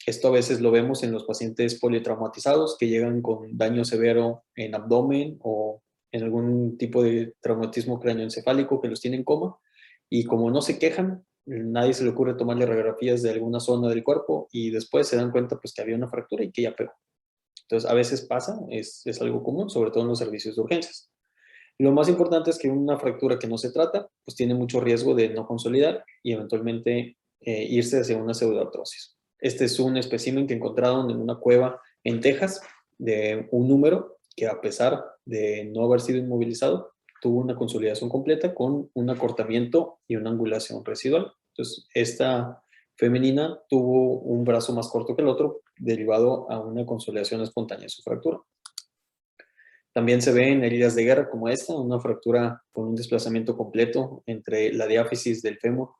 Esto a veces lo vemos en los pacientes politraumatizados que llegan con daño severo en abdomen o en algún tipo de traumatismo cráneoencefálico que los tiene en coma y como no se quejan, nadie se le ocurre tomarle radiografías de alguna zona del cuerpo y después se dan cuenta pues que había una fractura y que ya pegó. Entonces a veces pasa, es algo común, sobre todo en los servicios de urgencias. Lo más importante es que una fractura que no se trata, pues tiene mucho riesgo de no consolidar y eventualmente irse hacia una pseudoartrosis. Este es un espécimen que encontraron en una cueva en Texas de un número que a pesar de no haber sido inmovilizado, tuvo una consolidación completa con un acortamiento y una angulación residual. Entonces, esta femenina tuvo un brazo más corto que el otro, derivado a una consolidación espontánea de su fractura. También se ve en heridas de guerra como esta, una fractura con un desplazamiento completo entre la diáfisis del fémur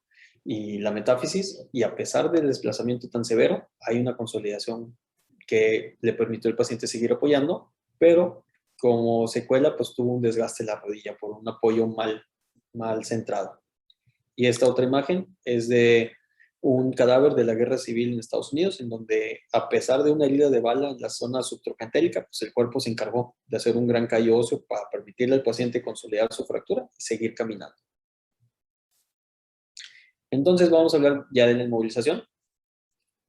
y la metáfisis, y a pesar del desplazamiento tan severo, hay una consolidación que le permitió al paciente seguir apoyando, pero como secuela, pues tuvo un desgaste de la rodilla por un apoyo mal centrado. Y esta otra imagen es de un cadáver de la guerra civil en Estados Unidos, en donde, a pesar de una herida de bala en la zona subtrocantérica, pues el cuerpo se encargó de hacer un gran callo óseo para permitirle al paciente consolidar su fractura y seguir caminando. Entonces vamos a hablar ya de la inmovilización.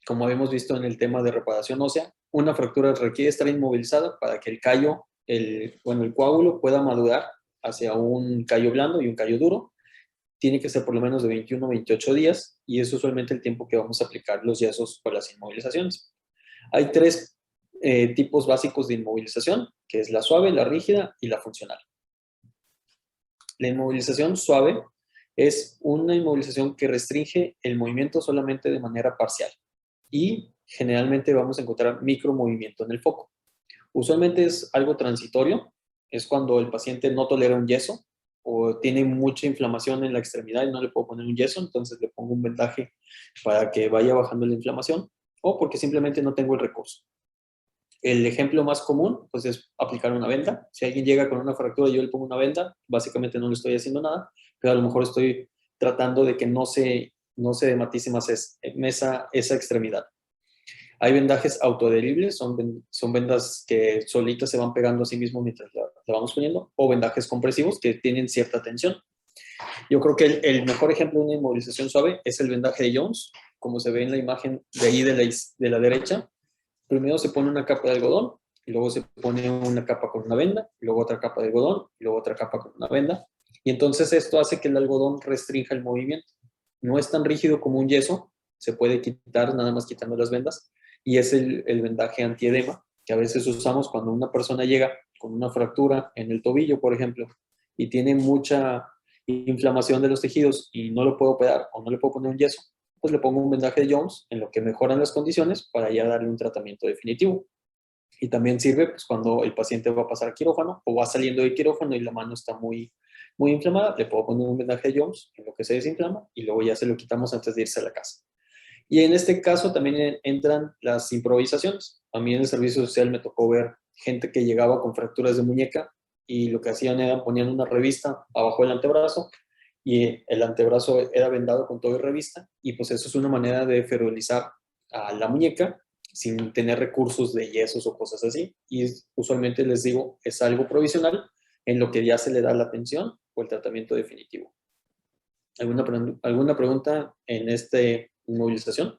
Como habíamos visto en el tema de reparación ósea, una fractura requiere estar inmovilizada para que el callo, el coágulo pueda madurar hacia un callo blando y un callo duro. Tiene que ser por lo menos de 21 a 28 días, y es usualmente el tiempo que vamos a aplicar los yesos por las inmovilizaciones. Hay tres tipos básicos de inmovilización, que es la suave, la rígida y la funcional. La inmovilización suave es una inmovilización que restringe el movimiento solamente de manera parcial, y generalmente vamos a encontrar micromovimiento en el foco. Usualmente es algo transitorio, es cuando el paciente no tolera un yeso, o tiene mucha inflamación en la extremidad y no le puedo poner un yeso, entonces le pongo un vendaje para que vaya bajando la inflamación, o porque simplemente no tengo el recurso. El ejemplo más común, pues, es aplicar una venda. Si alguien llega con una fractura y yo le pongo una venda, básicamente no le estoy haciendo nada, pero a lo mejor estoy tratando de que no se dematice más esa extremidad. Hay vendajes autoadheribles, son vendas que solitas se van pegando a sí mismo mientras la vamos poniendo, o vendajes compresivos que tienen cierta tensión. Yo creo que el mejor ejemplo de una inmovilización suave es el vendaje de Jones, como se ve en la imagen de ahí de la derecha. Primero se pone una capa de algodón, y luego se pone una capa con una venda, y luego otra capa de algodón, y luego otra capa con una venda. Y entonces esto hace que el algodón restrinja el movimiento. No es tan rígido como un yeso, se puede quitar nada más quitando las vendas, y es el vendaje antiedema que a veces usamos cuando una persona llega con una fractura en el tobillo, por ejemplo, y tiene mucha inflamación de los tejidos y no lo puedo operar o no le puedo poner un yeso, pues le pongo un vendaje de Jones en lo que mejoran las condiciones para ya darle un tratamiento definitivo. Y también sirve, pues, cuando el paciente va a pasar a quirófano o va saliendo de quirófano y la mano está muy inflamada, le puedo poner un vendaje de Jones en lo que se desinflama y luego ya se lo quitamos antes de irse a la casa. Y en este caso también entran las improvisaciones. A mí en el servicio social me tocó ver gente que llegaba con fracturas de muñeca y lo que hacían era ponían una revista abajo del antebrazo, y el antebrazo era vendado con todo y revista, y pues eso es una manera de ferulizar a la muñeca sin tener recursos de yesos o cosas así. Y usualmente les digo, es algo provisional en lo que ya se le da la atención o el tratamiento definitivo. ¿Alguna pregunta en esta inmovilización?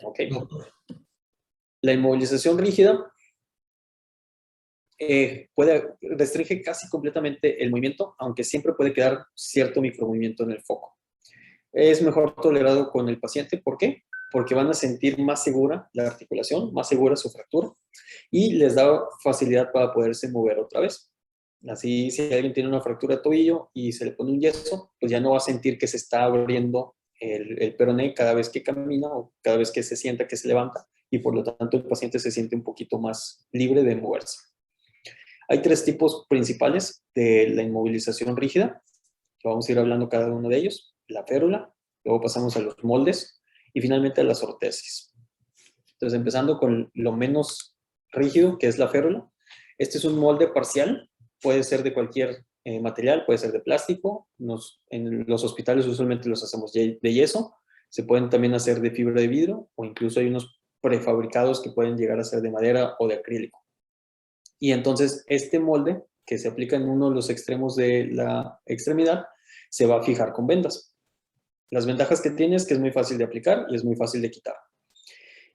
Ok. La inmovilización rígida restringe casi completamente el movimiento, aunque siempre puede quedar cierto micromovimiento en el foco. Es mejor tolerado con el paciente. ¿Por qué? Porque van a sentir más segura la articulación, más segura su fractura, y les da facilidad para poderse mover otra vez. Así, si alguien tiene una fractura de tobillo y se le pone un yeso, pues ya no va a sentir que se está abriendo el peroné cada vez que camina o cada vez que se sienta que se levanta, y por lo tanto el paciente se siente un poquito más libre de moverse. Hay tres tipos principales de la inmovilización rígida. Vamos a ir hablando cada uno de ellos. La férula, luego pasamos a los moldes y finalmente a las ortesis. Entonces, empezando con lo menos rígido, que es la férula. Este es un molde parcial, puede ser de cualquier material, puede ser de plástico. En los hospitales usualmente los hacemos de yeso. Se pueden también hacer de fibra de vidrio, o incluso hay unos prefabricados que pueden llegar a ser de madera o de acrílico. Y entonces este molde, que se aplica en uno de los extremos de la extremidad, se va a fijar con vendas. Las ventajas que tiene es que es muy fácil de aplicar y es muy fácil de quitar.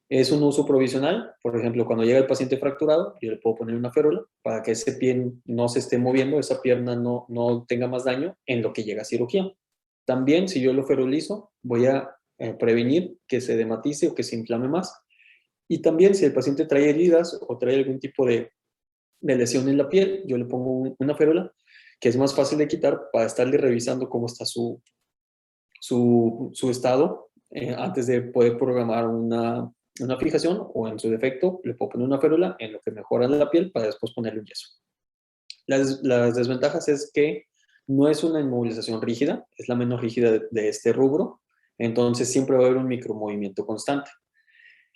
Es un uso provisional. Por ejemplo, cuando llega el paciente fracturado, yo le puedo poner una férula para que ese pie no se esté moviendo, esa pierna no tenga más daño en lo que llega a cirugía. También, si yo lo ferulizo, voy a prevenir que se dematice o que se inflame más. Y también, si el paciente trae heridas o trae algún tipo de lesión en la piel, yo le pongo una férula, que es más fácil de quitar para estarle revisando cómo está su estado antes de poder programar una fijación, o en su defecto le puedo poner una férula en lo que mejora la piel para después ponerle un yeso. Las desventajas es que no es una inmovilización rígida, es la menos rígida de este rubro, entonces siempre va a haber un micromovimiento constante.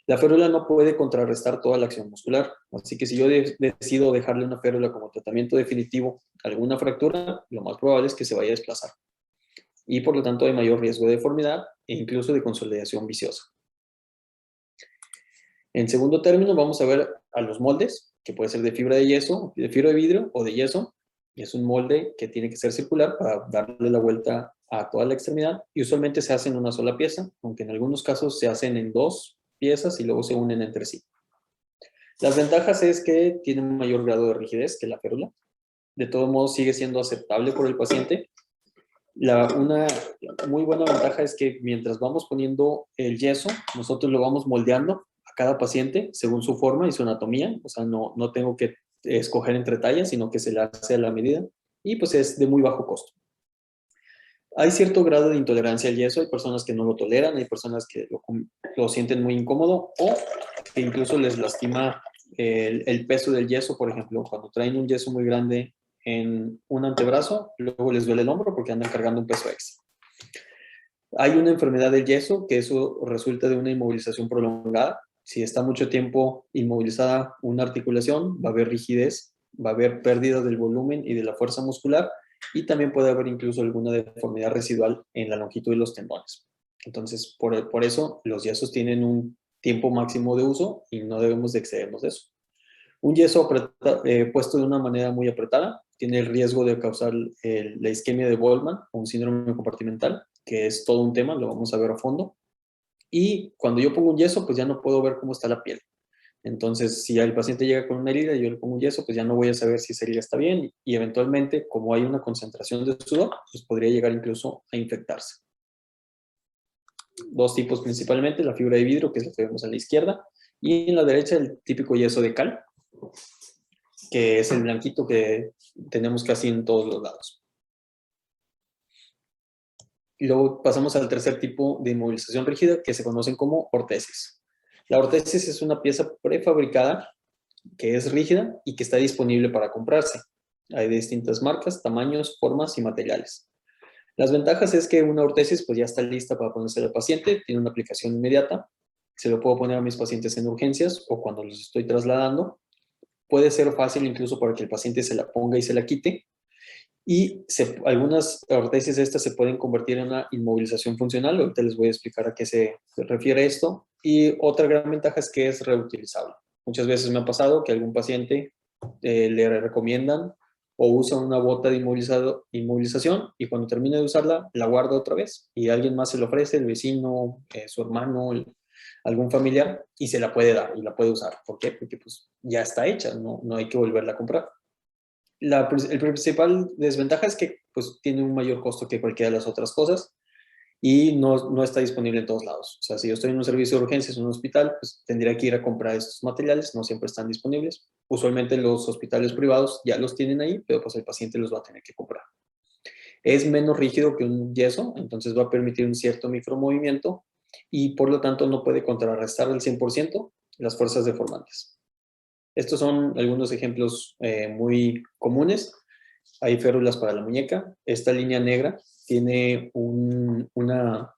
La férula no puede contrarrestar toda la acción muscular, así que si yo decido dejarle una férula como tratamiento definitivo a alguna fractura, lo más probable es que se vaya a desplazar. Y por lo tanto hay mayor riesgo de deformidad e incluso de consolidación viciosa. En segundo término vamos a ver a los moldes, que puede ser de fibra de yeso, de fibra de vidrio o de yeso. Es un molde que tiene que ser circular para darle la vuelta a toda la extremidad y usualmente se hace en una sola pieza, aunque en algunos casos se hacen en 2 piezas y luego se unen entre sí. Las ventajas es que tiene un mayor grado de rigidez que la férula. De todos modos sigue siendo aceptable por el paciente. Una muy buena ventaja es que mientras vamos poniendo el yeso, nosotros lo vamos moldeando a cada paciente según su forma y su anatomía. O sea, no tengo que escoger entre tallas, sino que se le hace a la medida. Y pues es de muy bajo costo. Hay cierto grado de intolerancia al yeso, hay personas que no lo toleran, hay personas que lo sienten muy incómodo o que incluso les lastima el peso del yeso. Por ejemplo, cuando traen un yeso muy grande en un antebrazo, luego les duele el hombro porque andan cargando un peso extra. Hay una enfermedad del yeso que eso resulta de una inmovilización prolongada. Si está mucho tiempo inmovilizada una articulación, va a haber rigidez, va a haber pérdida del volumen y de la fuerza muscular, y también puede haber incluso alguna deformidad residual en la longitud de los tendones. Entonces, por eso los yesos tienen un tiempo máximo de uso y no debemos de excedernos de eso. Un yeso puesto de una manera muy apretada tiene el riesgo de causar la isquemia de Bollmann o un síndrome compartimental, que es todo un tema, lo vamos a ver a fondo. Y cuando yo pongo un yeso, pues ya no puedo ver cómo está la piel. Entonces, si el paciente llega con una herida y yo le pongo un yeso, pues ya no voy a saber si esa herida está bien y eventualmente, como hay una concentración de sudor, pues podría llegar incluso a infectarse. 2 tipos principalmente, la fibra de vidrio, que es la que vemos a la izquierda, y en la derecha el típico yeso de cal, que es el blanquito que tenemos casi en todos los lados. Y luego pasamos al tercer tipo de inmovilización rígida, que se conocen como ortesis. La ortesis es una pieza prefabricada que es rígida y que está disponible para comprarse. Hay de distintas marcas, tamaños, formas y materiales. Las ventajas es que una ortesis pues ya está lista para ponerse al paciente, tiene una aplicación inmediata, se lo puedo poner a mis pacientes en urgencias o cuando los estoy trasladando. Puede ser fácil incluso para que el paciente se la ponga y se la quite. Y algunas ortesis de estas se pueden convertir en una inmovilización funcional. Ahorita les voy a explicar a qué se refiere esto. Y otra gran ventaja es que es reutilizable. Muchas veces me ha pasado que a algún paciente le recomiendan o usa una bota de inmovilización y cuando termina de usarla, la guarda otra vez y alguien más se lo ofrece, el vecino, su hermano, algún familiar, y se la puede dar y la puede usar. ¿Por qué? Porque pues ya está hecha, no hay que volverla a comprar. El principal desventaja es que pues, tiene un mayor costo que cualquiera de las otras cosas y no está disponible en todos lados. O sea, si yo estoy en un servicio de urgencias en un hospital, pues tendría que ir a comprar estos materiales, no siempre están disponibles. Usualmente los hospitales privados ya los tienen ahí, pero pues el paciente los va a tener que comprar. Es menos rígido que un yeso, entonces va a permitir un cierto micromovimiento y por lo tanto no puede contrarrestar al 100% las fuerzas deformantes. Estos son algunos ejemplos muy comunes. Hay férulas para la muñeca. Esta línea negra tiene una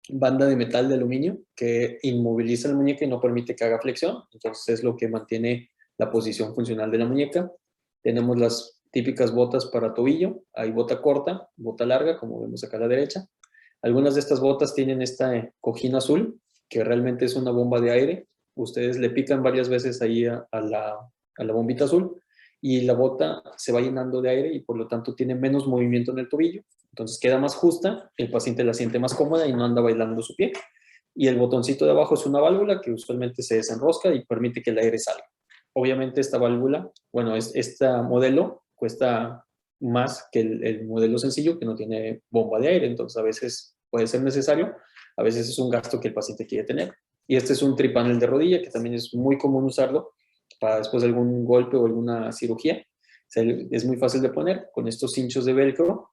banda de metal de aluminio que inmoviliza la muñeca y no permite que haga flexión. Entonces es lo que mantiene la posición funcional de la muñeca. Tenemos las típicas botas para tobillo. Hay bota corta, bota larga, como vemos acá a la derecha. Algunas de estas botas tienen esta cojín azul, que realmente es una bomba de aire. Ustedes le pican varias veces ahí a la bombita azul y la bota se va llenando de aire y por lo tanto tiene menos movimiento en el tobillo. Entonces queda más justa, el paciente la siente más cómoda y no anda bailando su pie. Y el botoncito de abajo es una válvula que usualmente se desenrosca y permite que el aire salga. Obviamente esta válvula, bueno, este modelo cuesta más que el modelo sencillo que no tiene bomba de aire. Entonces a veces puede ser necesario, a veces es un gasto que el paciente quiere tener. Y este es un tripanel de rodilla que también es muy común usarlo para después de algún golpe o alguna cirugía. Es muy fácil de poner. Con estos cinchos de velcro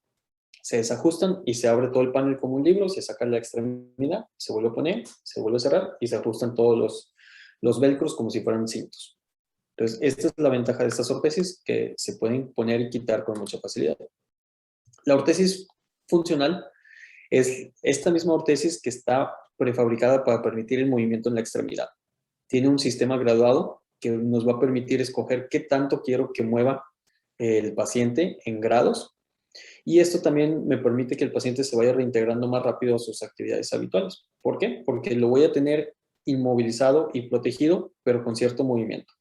se desajustan y se abre todo el panel como un libro, se saca la extremidad, se vuelve a poner, se vuelve a cerrar y se ajustan todos los velcros como si fueran cintos. Entonces, esta es la ventaja de estas ortesis, que se pueden poner y quitar con mucha facilidad. La ortesis funcional es esta misma ortesis que está prefabricada para permitir el movimiento en la extremidad. Tiene un sistema graduado que nos va a permitir escoger qué tanto quiero que mueva el paciente en grados. Y esto también me permite que el paciente se vaya reintegrando más rápido a sus actividades habituales. ¿Por qué? Porque lo voy a tener inmovilizado y protegido, pero con cierto movimiento.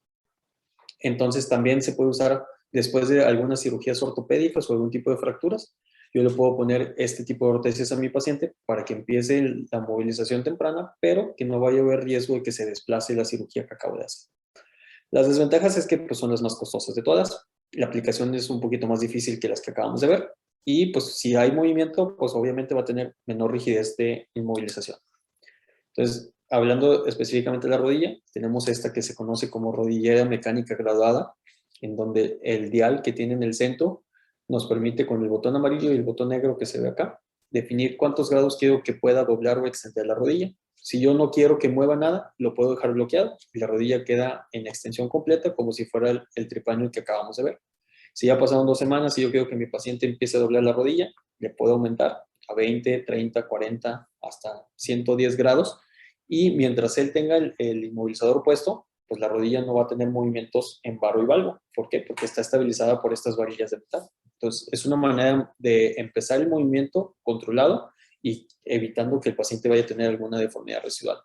Entonces también se puede usar después de algunas cirugías ortopédicas o algún tipo de fracturas. Yo le puedo poner este tipo de ortesis a mi paciente para que empiece la movilización temprana, pero que no vaya a haber riesgo de que se desplace la cirugía que acabo de hacer. Las desventajas es que pues, son las más costosas de todas. La aplicación es un poquito más difícil que las que acabamos de ver. Y pues si hay movimiento, pues obviamente va a tener menor rigidez de inmovilización. Entonces, hablando específicamente de la rodilla, tenemos esta que se conoce como rodillera mecánica graduada, en donde el dial que tiene en el centro nos permite con el botón amarillo y el botón negro que se ve acá, definir cuántos grados quiero que pueda doblar o extender la rodilla. Si yo no quiero que mueva nada, lo puedo dejar bloqueado y la rodilla queda en extensión completa como si fuera el tripanel que acabamos de ver. Si ya pasaron 2 semanas y yo quiero que mi paciente empiece a doblar la rodilla, le puedo aumentar a 20, 30, 40, hasta 110 grados. Y mientras él tenga el inmovilizador puesto, pues la rodilla no va a tener movimientos en barro y valgo. ¿Por qué? Porque está estabilizada por estas varillas de metal. Entonces, es una manera de empezar el movimiento controlado y evitando que el paciente vaya a tener alguna deformidad residual.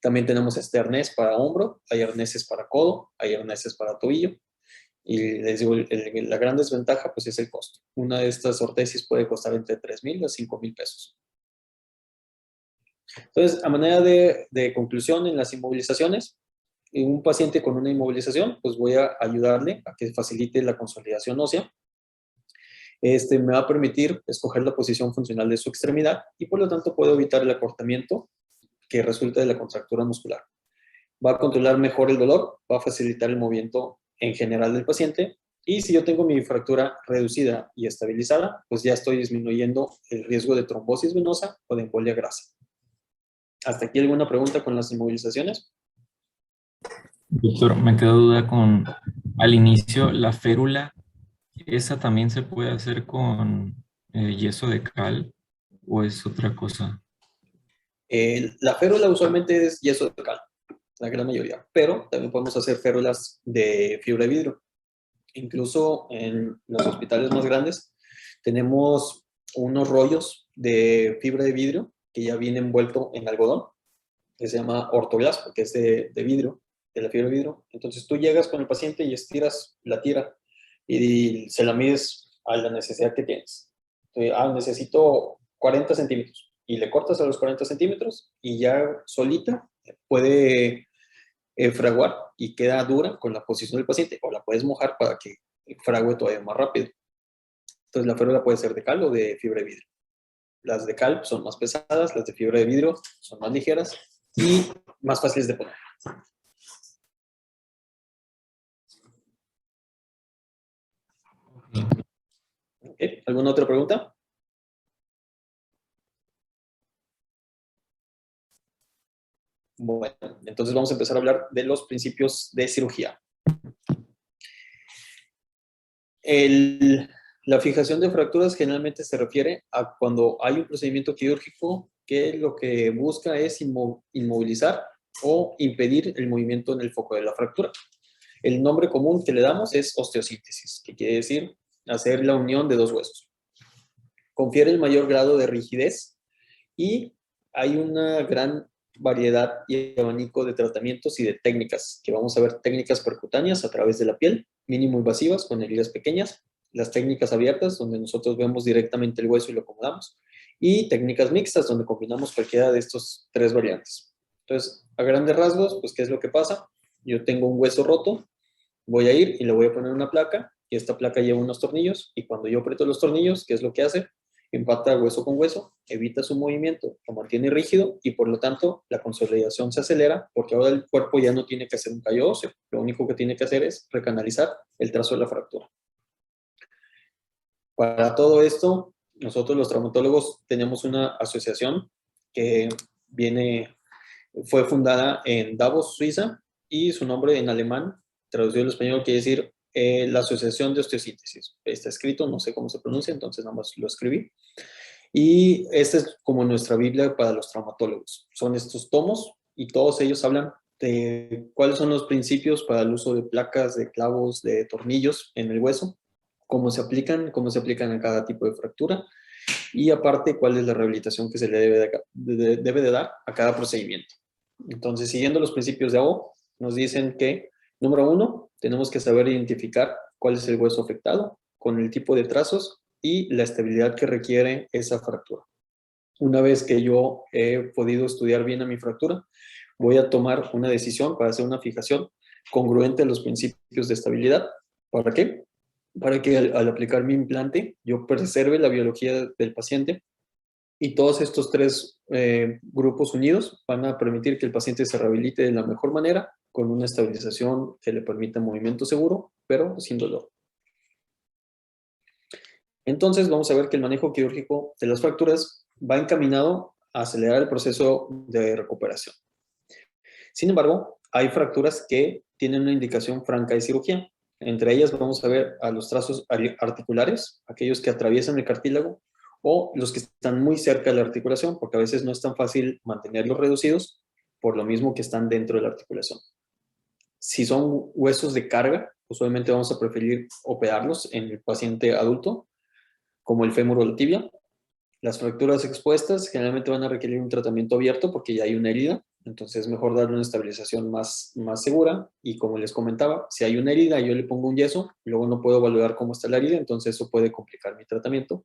También tenemos este arnés para hombro, hay arneses para codo, hay arneses para tobillo. Y les digo, la gran desventaja pues es el costo. Una de estas ortesis puede costar entre 3,000 a 5,000 pesos. Entonces, a manera de conclusión en las inmovilizaciones, en un paciente con una inmovilización, pues voy a ayudarle a que facilite la consolidación ósea. Me va a permitir escoger la posición funcional de su extremidad y por lo tanto puedo evitar el acortamiento que resulta de la contractura muscular. Va a controlar mejor el dolor, va a facilitar el movimiento en general del paciente y si yo tengo mi fractura reducida y estabilizada, pues ya estoy disminuyendo el riesgo de trombosis venosa o de embolia grasa. ¿Hasta aquí alguna pregunta con las inmovilizaciones? Doctor, me quedó duda con, al inicio, la férula, ¿esa también se puede hacer con yeso de cal o es otra cosa? La férula usualmente es yeso de cal, la gran mayoría, pero también podemos hacer férulas de fibra de vidrio. Incluso en los hospitales más grandes tenemos unos rollos de fibra de vidrio que ya viene envuelto en algodón, que se llama ortoglas, porque es de vidrio, de la fibra de vidrio. Entonces tú llegas con el paciente y estiras la tira y se la mides a la necesidad que tienes. Entonces, necesito 40 centímetros y le cortas a los 40 centímetros y ya solita puede fraguar y queda dura con la posición del paciente o la puedes mojar para que frague todavía más rápido. Entonces la férula puede ser de cal o de fibra de vidrio. Las de cal son más pesadas, las de fibra de vidrio son más ligeras y más fáciles de poner. Okay. ¿Alguna otra pregunta? Bueno, entonces vamos a empezar a hablar de los principios de cirugía. La fijación de fracturas generalmente se refiere a cuando hay un procedimiento quirúrgico que lo que busca es inmovilizar o impedir el movimiento en el foco de la fractura. El nombre común que le damos es osteosíntesis, que quiere decir hacer la unión de dos huesos. Confiere el mayor grado de rigidez y hay una gran variedad y abanico de tratamientos y de técnicas, que vamos a ver técnicas percutáneas a través de la piel, mínimo invasivas con heridas pequeñas, las técnicas abiertas donde nosotros vemos directamente el hueso y lo acomodamos, y técnicas mixtas donde combinamos cualquiera de estos 3 variantes. Entonces, a grandes rasgos, pues, ¿qué es lo que pasa? Yo tengo un hueso roto, voy a ir y le voy a poner una placa, y esta placa lleva unos tornillos, y cuando yo aprieto los tornillos, ¿qué es lo que hace? Empata hueso con hueso, evita su movimiento, lo mantiene rígido y por lo tanto la consolidación se acelera porque ahora el cuerpo ya no tiene que hacer un callo óseo, lo único que tiene que hacer es recanalizar el trazo de la fractura. Para todo esto, nosotros los traumatólogos tenemos una asociación que fue fundada en Davos, Suiza, y su nombre en alemán, traducido al español, quiere decir la Asociación de Osteosíntesis. Está escrito, no sé cómo se pronuncia, entonces nada más lo escribí. Y esta es como nuestra Biblia para los traumatólogos. Son estos tomos y todos ellos hablan de cuáles son los principios para el uso de placas, de clavos, de tornillos en el hueso, cómo se aplican a cada tipo de fractura y aparte cuál es la rehabilitación que se le debe de dar a cada procedimiento. Entonces, siguiendo los principios de AO, nos dicen que, número 1, tenemos que saber identificar cuál es el hueso afectado con el tipo de trazos y la estabilidad que requiere esa fractura. Una vez que yo he podido estudiar bien a mi fractura, voy a tomar una decisión para hacer una fijación congruente a los principios de estabilidad. ¿Para qué? Para que al aplicar mi implante yo preserve la biología del paciente y todos estos tres grupos unidos van a permitir que el paciente se rehabilite de la mejor manera con una estabilización que le permita movimiento seguro, pero sin dolor. Entonces vamos a ver que el manejo quirúrgico de las fracturas va encaminado a acelerar el proceso de recuperación. Sin embargo, hay fracturas que tienen una indicación franca de cirugía. Entre ellas vamos a ver a los trazos articulares, aquellos que atraviesan el cartílago, o los que están muy cerca de la articulación, porque a veces no es tan fácil mantenerlos reducidos, por lo mismo que están dentro de la articulación. Si son huesos de carga, usualmente vamos a preferir operarlos en el paciente adulto, como el fémur o la tibia. Las fracturas expuestas generalmente van a requerir un tratamiento abierto porque ya hay una herida, entonces es mejor darle una estabilización más segura. Y como les comentaba, si hay una herida, yo le pongo un yeso, luego no puedo valorar cómo está la herida, entonces eso puede complicar mi tratamiento.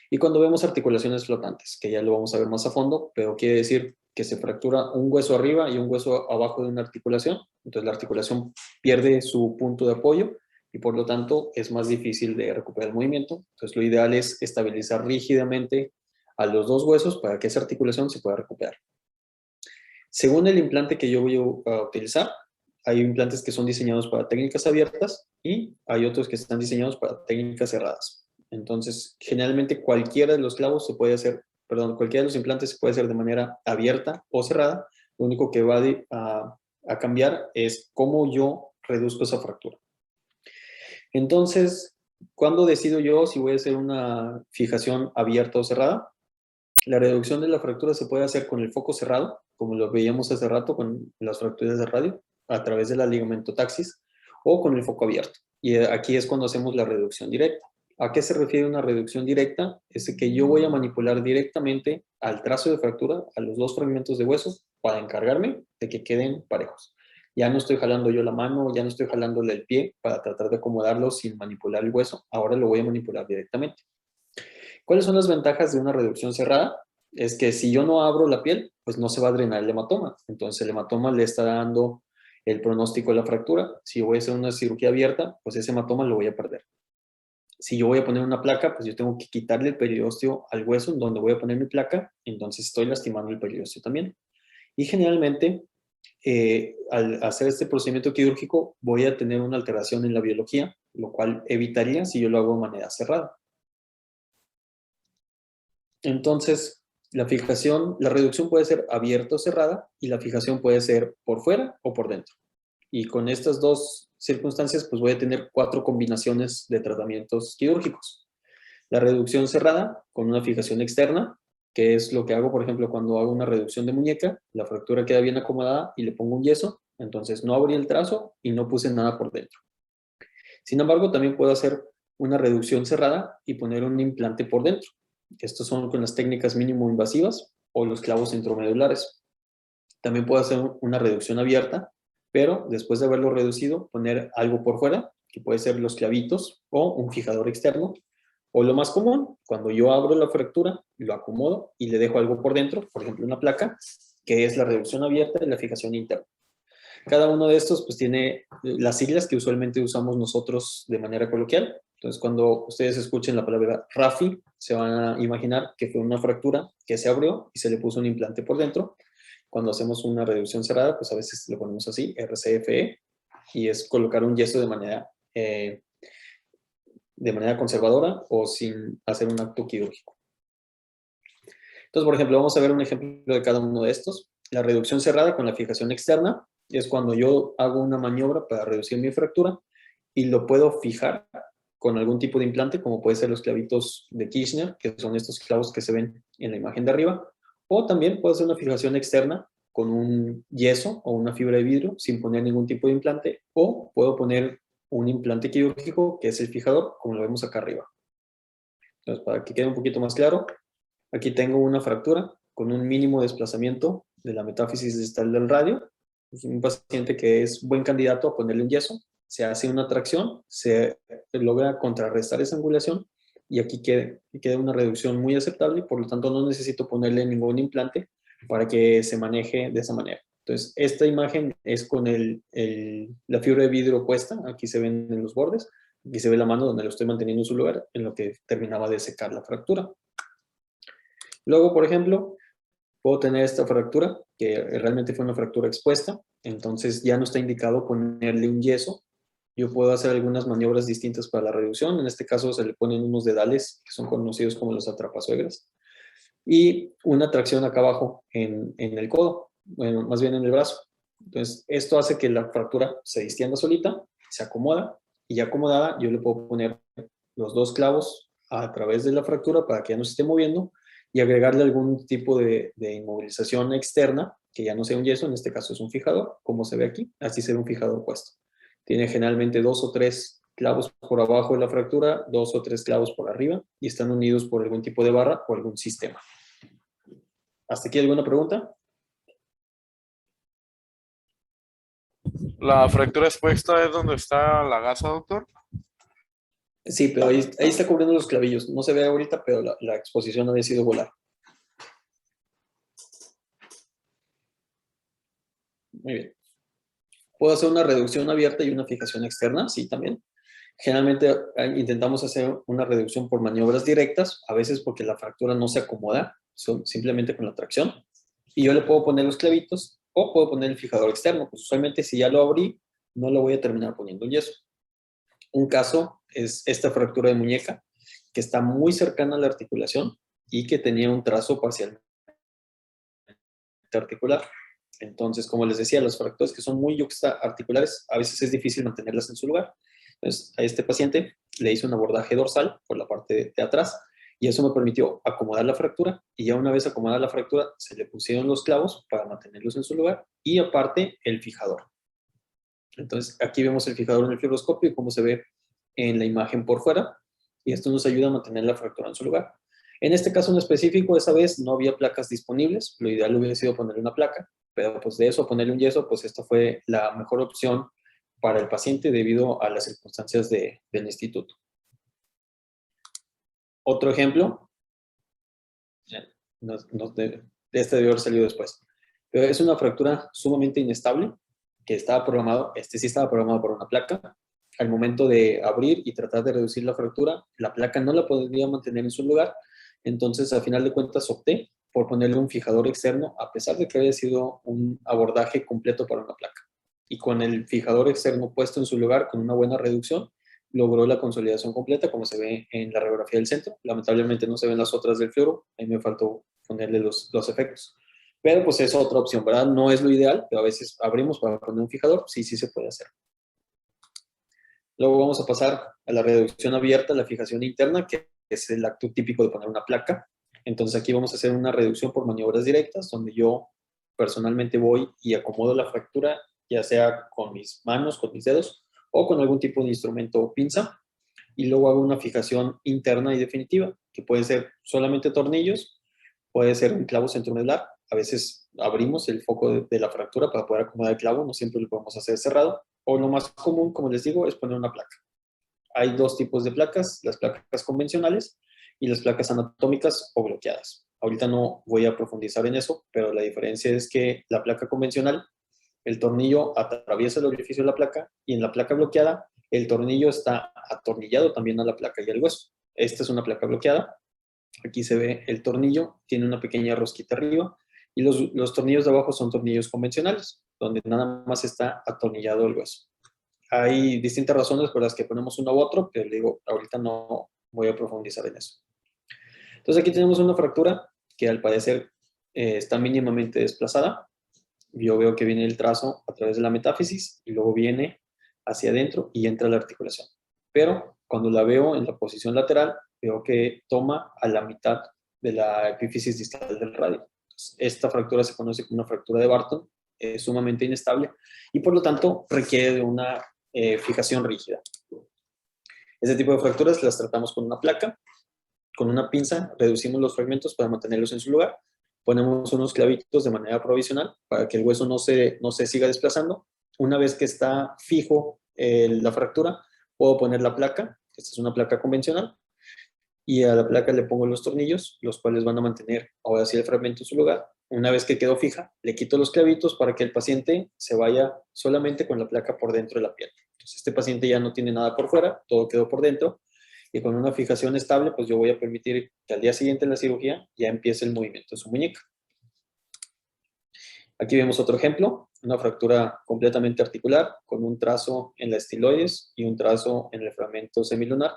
Y cuando vemos articulaciones flotantes, que ya lo vamos a ver más a fondo, pero quiere decir que se fractura un hueso arriba y un hueso abajo de una articulación, entonces la articulación pierde su punto de apoyo y por lo tanto es más difícil de recuperar el movimiento. Entonces lo ideal es estabilizar rígidamente a los dos huesos para que esa articulación se pueda recuperar. Según el implante que yo voy a utilizar, hay implantes que son diseñados para técnicas abiertas y hay otros que están diseñados para técnicas cerradas. Entonces, generalmente cualquiera de los clavos se puede hacer, cualquiera de los implantes se puede hacer de manera abierta o cerrada. Lo único que va a cambiar es cómo yo reduzco esa fractura. Entonces, ¿cuándo decido yo si voy a hacer una fijación abierta o cerrada? La reducción de la fractura se puede hacer con el foco cerrado, como lo veíamos hace rato con las fracturas de radio, a través de la ligamento-taxis, o con el foco abierto. Y aquí es cuando hacemos la reducción directa. ¿A qué se refiere una reducción directa? Es que yo voy a manipular directamente al trazo de fractura, a los dos fragmentos de hueso, para encargarme de que queden parejos. Ya no estoy jalando yo la mano, ya no estoy jalándole el pie para tratar de acomodarlo sin manipular el hueso. Ahora lo voy a manipular directamente. ¿Cuáles son las ventajas de una reducción cerrada? Es que si yo no abro la piel, pues no se va a drenar el hematoma. Entonces el hematoma le está dando el pronóstico de la fractura. Si yo voy a hacer una cirugía abierta, pues ese hematoma lo voy a perder. Si yo voy a poner una placa, pues yo tengo que quitarle el periósteo al hueso en donde voy a poner mi placa, entonces estoy lastimando el periósteo también. Y generalmente, al hacer este procedimiento quirúrgico, voy a tener una alteración en la biología, lo cual evitaría si yo lo hago de manera cerrada. Entonces, la reducción puede ser abierta o cerrada y la fijación puede ser por fuera o por dentro. Y con estas dos circunstancias, pues voy a tener 4 combinaciones de tratamientos quirúrgicos. La reducción cerrada con una fijación externa, que es lo que hago, por ejemplo, cuando hago una reducción de muñeca, la fractura queda bien acomodada y le pongo un yeso, entonces no abrí el trazo y no puse nada por dentro. Sin embargo, también puedo hacer una reducción cerrada y poner un implante por dentro. Estos son con las técnicas mínimo invasivas o los clavos intramedulares. También puedo hacer una reducción abierta, pero después de haberlo reducido, poner algo por fuera, que puede ser los clavitos o un fijador externo. O lo más común, cuando yo abro la fractura, lo acomodo y le dejo algo por dentro, por ejemplo una placa, que es la reducción abierta y la fijación interna. Cada uno de estos pues tiene las siglas que usualmente usamos nosotros de manera coloquial. Entonces cuando ustedes escuchen la palabra RAFI, se van a imaginar que fue una fractura que se abrió y se le puso un implante por dentro. Cuando hacemos una reducción cerrada, pues a veces le ponemos así, RCFE, y es colocar un yeso de manera de manera conservadora o sin hacer un acto quirúrgico. Entonces, por ejemplo, vamos a ver un ejemplo de cada uno de estos. La reducción cerrada con la fijación externa es cuando yo hago una maniobra para reducir mi fractura y lo puedo fijar con algún tipo de implante, como puede ser los clavitos de Kirchner, que son estos clavos que se ven en la imagen de arriba, o también puede ser una fijación externa con un yeso o una fibra de vidrio sin poner ningún tipo de implante, o puedo poner un implante quirúrgico, que es el fijador, como lo vemos acá arriba. Entonces, para que quede un poquito más claro, aquí tengo una fractura con un mínimo desplazamiento de la metáfisis distal del radio. Es un paciente que es buen candidato a ponerle un yeso. Se hace una tracción, se logra contrarrestar esa angulación y aquí queda una reducción muy aceptable y por lo tanto no necesito ponerle ningún implante para que se maneje de esa manera. Entonces, esta imagen es con la fibra de vidrio puesta. Aquí se ven en los bordes. Aquí se ve la mano donde lo estoy manteniendo en su lugar en lo que terminaba de secar la fractura. Luego, por ejemplo, puedo tener esta fractura, que realmente fue una fractura expuesta, entonces ya no está indicado ponerle un yeso. Yo puedo hacer algunas maniobras distintas para la reducción. En este caso se le ponen unos dedales que son conocidos como los atrapasuegras. Y una tracción acá abajo en el codo, bueno, más bien en el brazo. Entonces, esto hace que la fractura se distienda solita, se acomoda, y ya acomodada yo le puedo poner los dos clavos a través de la fractura para que ya no se esté moviendo y agregarle algún tipo de inmovilización externa, que ya no sea un yeso, en este caso es un fijador, como se ve aquí, así se ve un fijador puesto. Tiene generalmente 2 o 3 clavos por abajo de la fractura, 2 o 3 clavos por arriba, y están unidos por algún tipo de barra o algún sistema. ¿Hasta aquí alguna pregunta? ¿La fractura expuesta es donde está la gasa, doctor? Sí, pero ahí está cubriendo los clavillos. No se ve ahorita, pero la exposición había sido volar. Muy bien. ¿Puedo hacer una reducción abierta y una fijación externa? Sí, también. Generalmente intentamos hacer una reducción por maniobras directas, a veces porque la fractura no se acomoda, simplemente con la tracción. Y yo le puedo poner los clavitos o puedo poner el fijador externo. Pues usualmente si ya lo abrí, no lo voy a terminar poniendo en yeso. Un caso es esta fractura de muñeca, que está muy cercana a la articulación y que tenía un trazo parcialmente articular. Entonces, como les decía, las fracturas que son muy yuxtaarticulares, a veces es difícil mantenerlas en su lugar. Entonces, a este paciente le hice un abordaje dorsal por la parte de atrás y eso me permitió acomodar la fractura y ya una vez acomodada la fractura, se le pusieron los clavos para mantenerlos en su lugar y aparte el fijador. Entonces, aquí vemos el fijador en el fibroscopio y cómo se ve en la imagen por fuera y esto nos ayuda a mantener la fractura en su lugar. En este caso en específico, esa vez no había placas disponibles, lo ideal hubiera sido ponerle una placa, pero pues de eso, ponerle un yeso, pues esta fue la mejor opción para el paciente debido a las circunstancias del instituto. Otro ejemplo, este debe haber salido después, pero es una fractura sumamente inestable que estaba programado, sí estaba programado por una placa. Al momento de abrir y tratar de reducir la fractura, la placa no la podría mantener en su lugar, entonces a final de cuentas opté por ponerle un fijador externo, a pesar de que había sido un abordaje completo para una placa. Y con el fijador externo puesto en su lugar, con una buena reducción, logró la consolidación completa, como se ve en la radiografía del centro. Lamentablemente no se ven las otras del fluoro, ahí me faltó ponerle los efectos. Pero pues es otra opción, ¿verdad? No es lo ideal, pero a veces abrimos para poner un fijador, sí se puede hacer. Luego vamos a pasar a la reducción abierta, la fijación interna, que es el acto típico de poner una placa. Entonces aquí vamos a hacer una reducción por maniobras directas, donde yo personalmente voy y acomodo la fractura, ya sea con mis manos, con mis dedos, o con algún tipo de instrumento o pinza, y luego hago una fijación interna y definitiva, que puede ser solamente tornillos, puede ser un clavo centromedular. A veces abrimos el foco de la fractura para poder acomodar el clavo, no siempre lo podemos hacer cerrado, o lo más común, como les digo, es poner una placa. Hay dos tipos de placas, las placas convencionales y las placas anatómicas o bloqueadas. Ahorita no voy a profundizar en eso, pero la diferencia es que la placa convencional, el tornillo atraviesa el orificio de la placa y en la placa bloqueada, el tornillo está atornillado también a la placa y al hueso. Esta es una placa bloqueada. Aquí se ve el tornillo, tiene una pequeña rosquita arriba y los tornillos de abajo son tornillos convencionales, donde nada más está atornillado el hueso. hay distintas razones por las que ponemos uno u otro, pero le digo, ahorita no voy a profundizar en eso. Entonces aquí tenemos una fractura que al parecer está mínimamente desplazada. Yo veo que viene el trazo a través de la metáfisis y luego viene hacia adentro y entra a la articulación. Pero cuando la veo en la posición lateral, veo que toma a la mitad de la epífisis distal del radio. Entonces, esta fractura se conoce como una fractura de Barton, es sumamente inestable y por lo tanto requiere de una fijación rígida. Este tipo de fracturas las tratamos con una placa, con una pinza, reducimos los fragmentos para mantenerlos en su lugar, ponemos unos clavitos de manera provisional para que el hueso no se siga desplazando. Una vez que está fijo la fractura, puedo poner la placa, esta es una placa convencional, y a la placa le pongo los tornillos, los cuales van a mantener ahora sí el fragmento en su lugar. Una vez que quedó fija, le quito los clavitos para que el paciente se vaya solamente con la placa por dentro de la piel. Entonces este paciente ya no tiene nada por fuera, todo quedó por dentro, y con una fijación estable, pues yo voy a permitir que al día siguiente de la cirugía ya empiece el movimiento de su muñeca. Aquí vemos otro ejemplo, una fractura completamente articular con un trazo en la estiloides y un trazo en el fragmento semilunar,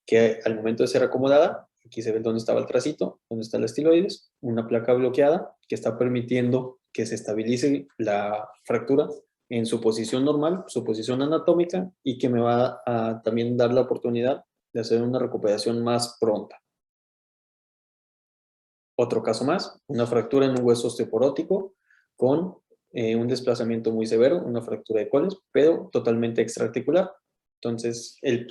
que al momento de ser acomodada, aquí se ve dónde estaba el tracito, dónde está la estiloides, una placa bloqueada que está permitiendo que se estabilice la fractura en su posición normal, su posición anatómica, y que me va a también dar la oportunidad de hacer una recuperación más pronta. Otro caso más, una fractura en un hueso osteoporótico con un desplazamiento muy severo, una fractura de coles, pero totalmente extraarticular. Entonces, el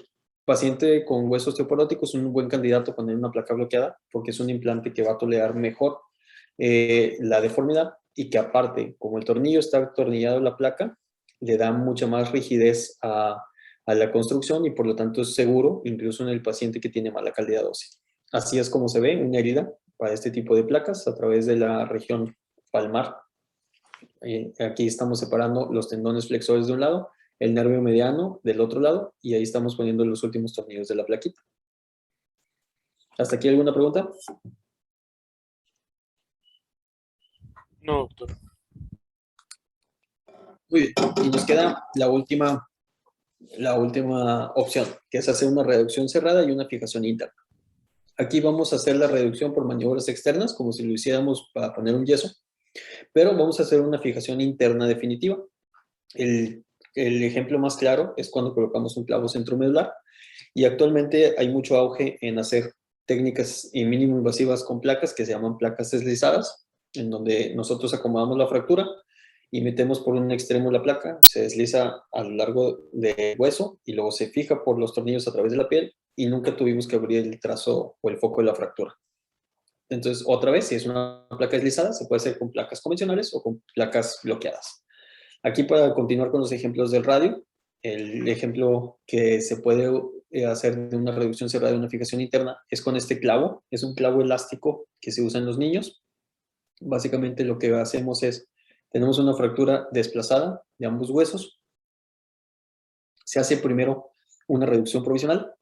paciente con hueso osteoporótico es un buen candidato a poner una placa bloqueada porque es un implante que va a tolerar mejor la deformidad y que aparte, como el tornillo está atornillado en la placa, le da mucha más rigidez a la construcción y por lo tanto es seguro incluso en el paciente que tiene mala calidad ósea. Así es como se ve una herida para este tipo de placas a través de la región palmar. Aquí estamos separando los tendones flexores de un lado, el nervio mediano del otro lado y ahí estamos poniendo los últimos tornillos de la plaquita. ¿Hasta aquí alguna pregunta? No, doctor. Muy bien, y nos queda la última opción, que es hacer una reducción cerrada y una fijación interna. Aquí vamos a hacer la reducción por maniobras externas, como si lo hiciéramos para poner un yeso, pero vamos a hacer una fijación interna definitiva. El ejemplo más claro es cuando colocamos un clavo centromedular, y actualmente hay mucho auge en hacer técnicas mínimo invasivas con placas que se llaman placas deslizadas, en donde nosotros acomodamos la fractura y metemos por un extremo la placa, se desliza a lo largo del hueso y luego se fija por los tornillos a través de la piel y nunca tuvimos que abrir el trazo o el foco de la fractura. Entonces, otra vez, si es una placa deslizada, se puede hacer con placas convencionales o con placas bloqueadas. Aquí, para continuar con los ejemplos del radio, el ejemplo que se puede hacer de una reducción cerrada de una fijación interna es con este clavo. Es un clavo elástico que se usa en los niños. Básicamente lo que hacemos es, tenemos una fractura desplazada de ambos huesos. Se hace primero una reducción provisional.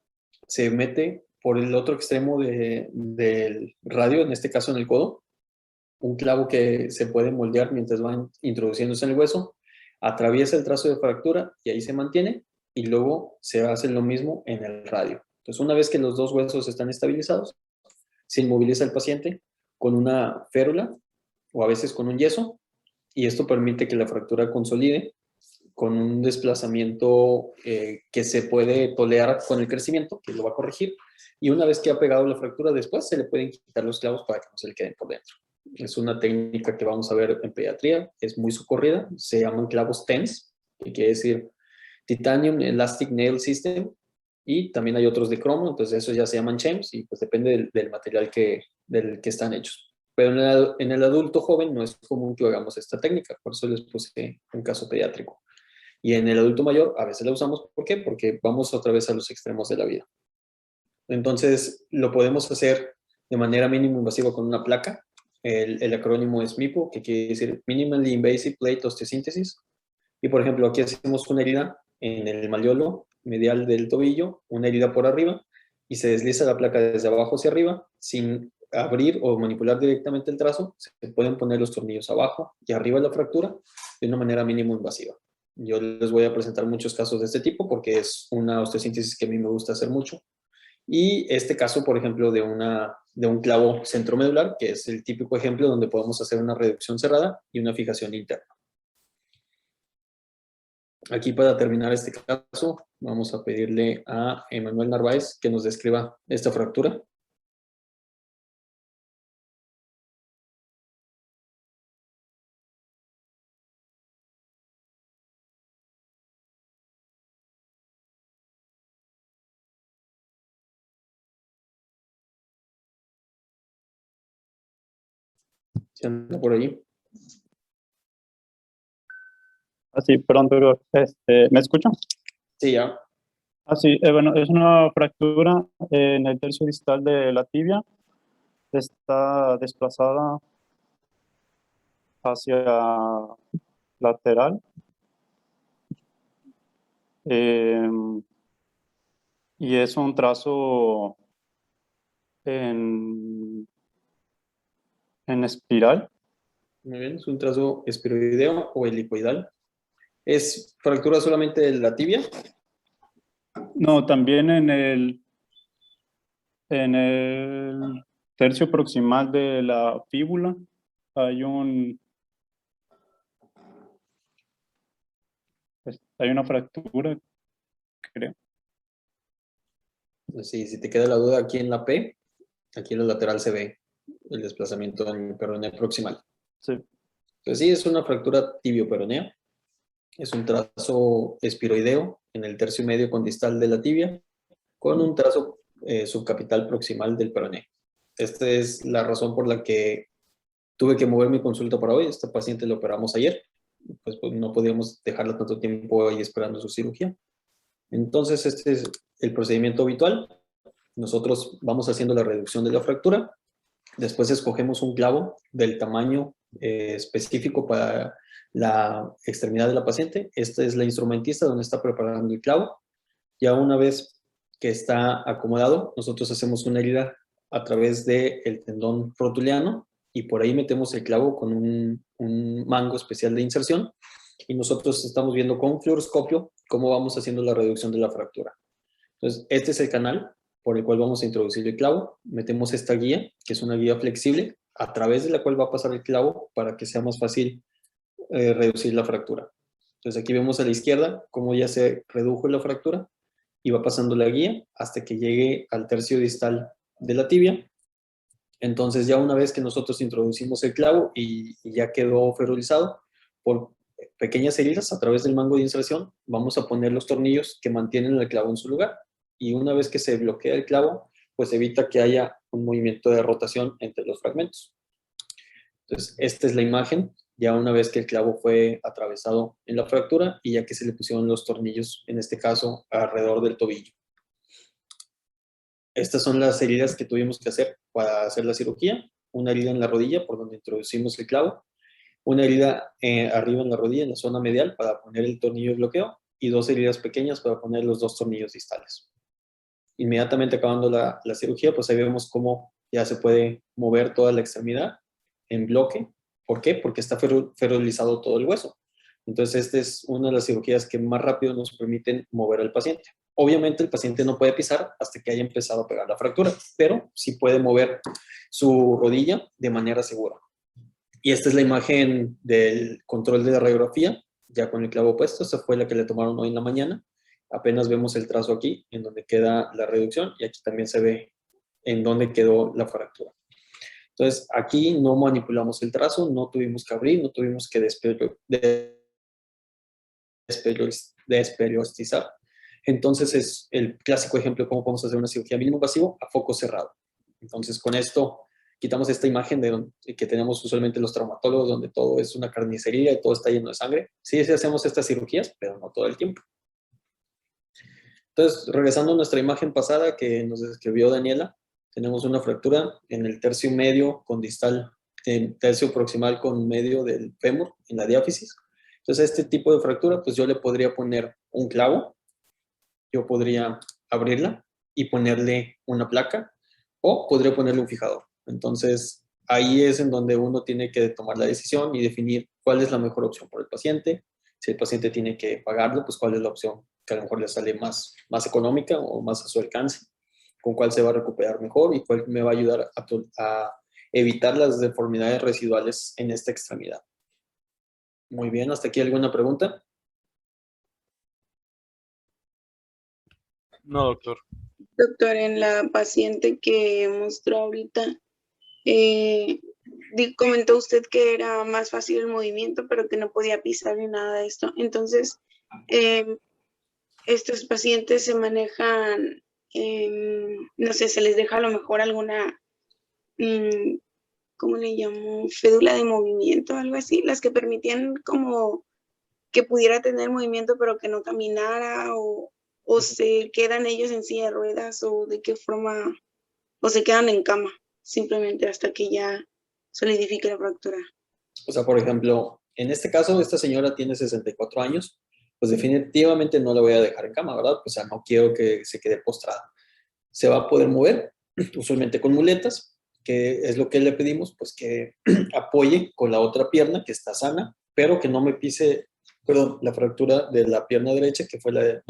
Se mete por el otro extremo del radio, en este caso en el codo, un clavo que se puede moldear mientras van introduciéndose en el hueso, atraviesa el trazo de fractura y ahí se mantiene, y luego se hace lo mismo en el radio. Entonces, una vez que los dos huesos están estabilizados, se inmoviliza el paciente con una férula o a veces con un yeso, y esto permite que la fractura consolide con un desplazamiento que se puede tolerar con el crecimiento, que lo va a corregir, y una vez que ha pegado la fractura, después se le pueden quitar los clavos para que no se le queden por dentro. Es una técnica que vamos a ver en pediatría, es muy socorrida, se llaman clavos TENS, que quiere decir Titanium Elastic Nail System, y también hay otros de cromo, entonces esos ya se llaman CHEMS, y pues depende del material del que están hechos. Pero en el adulto joven no es común que hagamos esta técnica, por eso les puse un caso pediátrico. Y en el adulto mayor a veces la usamos, ¿por qué? Porque vamos otra vez a los extremos de la vida. Entonces lo podemos hacer de manera mínimo invasiva con una placa. El acrónimo es MIPO, que quiere decir Minimally Invasive Plate Osteosynthesis. Y por ejemplo, aquí hacemos una herida en el malleolo medial del tobillo, una herida por arriba, y se desliza la placa desde abajo hacia arriba, sin abrir o manipular directamente el trazo. Se pueden poner los tornillos abajo y arriba de la fractura de una manera mínimo invasiva. Yo les voy a presentar muchos casos de este tipo porque es una osteosíntesis que a mí me gusta hacer mucho. Y este caso, por ejemplo, de un clavo centromedular, que es el típico ejemplo donde podemos hacer una reducción cerrada y una fijación interna. Aquí, para terminar este caso, vamos a pedirle a Emanuel Narváez que nos describa esta fractura. ¿Se anda por ahí? Así, perdón, doctor. ¿Me escuchan? Sí, ya. Así, bueno, es una fractura en el tercio distal de la tibia. Está desplazada hacia lateral. Y es un trazo en espiral. Muy bien, es un trazo espiroideo o helicoidal. ¿Es fractura solamente de la tibia? No, también en el tercio proximal de la fíbula hay una fractura, creo. Sí, si te queda la duda aquí en la P, aquí en el lateral se ve el desplazamiento en el peroneo proximal. Sí. Entonces sí, es una fractura tibio-peronea. Es un trazo espiroideo en el tercio medio condistal de la tibia con un trazo subcapital proximal del peroneo. Esta es la razón por la que tuve que mover mi consulta para hoy. Esta paciente la operamos ayer. Pues no podíamos dejarla tanto tiempo ahí esperando su cirugía. Entonces este es el procedimiento habitual. Nosotros vamos haciendo la reducción de la fractura. Después escogemos un clavo del tamaño específico para la extremidad de la paciente. Esta es la instrumentista donde está preparando el clavo. Ya una vez que está acomodado, nosotros hacemos una herida a través del tendón rotuliano y por ahí metemos el clavo con un mango especial de inserción y nosotros estamos viendo con fluoroscopio cómo vamos haciendo la reducción de la fractura. Entonces, este es el canal por el cual vamos a introducir el clavo. Metemos esta guía, que es una guía flexible, a través de la cual va a pasar el clavo para que sea más fácil reducir la fractura. Entonces, aquí vemos a la izquierda cómo ya se redujo la fractura y va pasando la guía hasta que llegue al tercio distal de la tibia. Entonces, ya una vez que nosotros introducimos el clavo y ya quedó ferrulizado, por pequeñas heridas a través del mango de inserción, vamos a poner los tornillos que mantienen el clavo en su lugar. Y una vez que se bloquea el clavo, pues evita que haya un movimiento de rotación entre los fragmentos. Entonces, esta es la imagen, ya una vez que el clavo fue atravesado en la fractura y ya que se le pusieron los tornillos, en este caso, alrededor del tobillo. Estas son las heridas que tuvimos que hacer para hacer la cirugía. Una herida en la rodilla, por donde introducimos el clavo. Una herida arriba en la rodilla, en la zona medial, para poner el tornillo de bloqueo. Y 2 heridas pequeñas para poner los 2 tornillos distales. Inmediatamente acabando la cirugía, pues ahí vemos cómo ya se puede mover toda la extremidad en bloque. ¿Por qué? Porque está ferrulizado todo el hueso. Entonces, esta es una de las cirugías que más rápido nos permiten mover al paciente. Obviamente, el paciente no puede pisar hasta que haya empezado a pegar la fractura, pero sí puede mover su rodilla de manera segura. Y esta es la imagen del control de la radiografía, ya con el clavo puesto. Esta fue la que le tomaron hoy en la mañana. Apenas vemos el trazo aquí, en donde queda la reducción, y aquí también se ve en dónde quedó la fractura. Entonces, aquí no manipulamos el trazo, no tuvimos que abrir, no tuvimos que desperiostizar. Entonces, es el clásico ejemplo de cómo podemos hacer una cirugía mínimo invasivo a foco cerrado. Entonces, con esto quitamos esta imagen que tenemos usualmente los traumatólogos, donde todo es una carnicería y todo está lleno de sangre. Sí hacemos estas cirugías, pero no todo el tiempo. Entonces, regresando a nuestra imagen pasada que nos describió Daniela, tenemos una fractura en el tercio medio con distal, en tercio proximal con medio del fémur, en la diáfisis. Entonces, a este tipo de fractura, pues yo le podría poner un clavo, yo podría abrirla y ponerle una placa, o podría ponerle un fijador. Entonces, ahí es en donde uno tiene que tomar la decisión y definir cuál es la mejor opción para el paciente, Si el paciente tiene que pagarlo, pues cuál es la opción que a lo mejor le sale más económica o más a su alcance, con cuál se va a recuperar mejor y cuál me va a ayudar a evitar las deformidades residuales en esta extremidad. Muy bien, ¿hasta aquí alguna pregunta? No, doctor. Doctor, en la paciente que mostró ahorita, comentó usted que era más fácil el movimiento, pero que no podía pisar ni nada de esto. Entonces, estos pacientes se manejan, no sé, se les deja a lo mejor alguna, ¿cómo le llamo? Fédula de movimiento, algo así, las que permitían como que pudiera tener movimiento, pero que no caminara, o se quedan ellos en silla de ruedas, o de qué forma, o se quedan en cama, simplemente hasta que ya solidifique la fractura. O sea, por ejemplo, en este caso, esta señora tiene 64 años, pues definitivamente no la voy a dejar en cama, ¿verdad? O sea, no quiero que se quede postrada. Se va a poder mover, usualmente con muletas, que es lo que le pedimos, pues que apoye con la otra pierna que está sana, pero que no me pise, perdón, la fractura de la pierna derecha, que fue la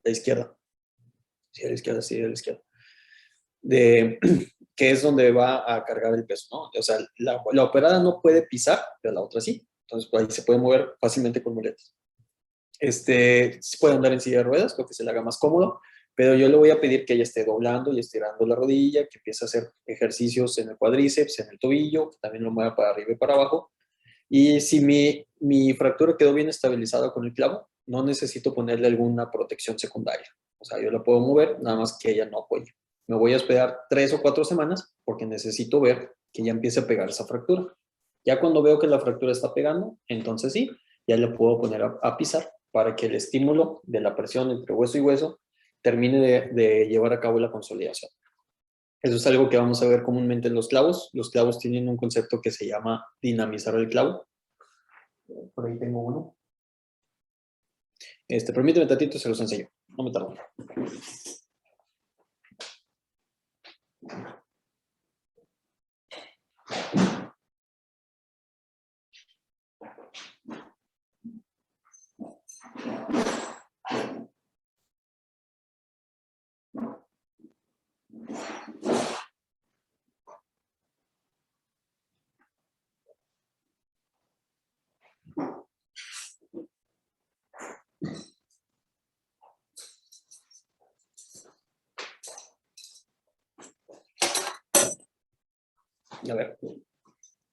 izquierda. Sí, a la izquierda, sí, a la izquierda. Que es donde va a cargar el peso, ¿no? O sea, la operada no puede pisar, pero la otra sí. Entonces, pues, ahí se puede mover fácilmente con muletas. Se puede andar en silla de ruedas, lo que se le haga más cómodo, pero yo le voy a pedir que ella esté doblando y estirando la rodilla, que empiece a hacer ejercicios en el cuádriceps, en el tobillo, que también lo mueva para arriba y para abajo. Y si mi fractura quedó bien estabilizada con el clavo, no necesito ponerle alguna protección secundaria. O sea, yo la puedo mover, nada más que ella no apoye. Me voy a esperar 3 o 4 semanas porque necesito ver que ya empiece a pegar esa fractura. Ya cuando veo que la fractura está pegando, entonces sí, ya le puedo poner a pisar para que el estímulo de la presión entre hueso y hueso termine de llevar a cabo la consolidación. Eso es algo que vamos a ver comúnmente en los clavos. Los clavos tienen un concepto que se llama dinamizar el clavo. Por ahí tengo uno. Permíteme tantito, se los enseño. No me tardo. A ver,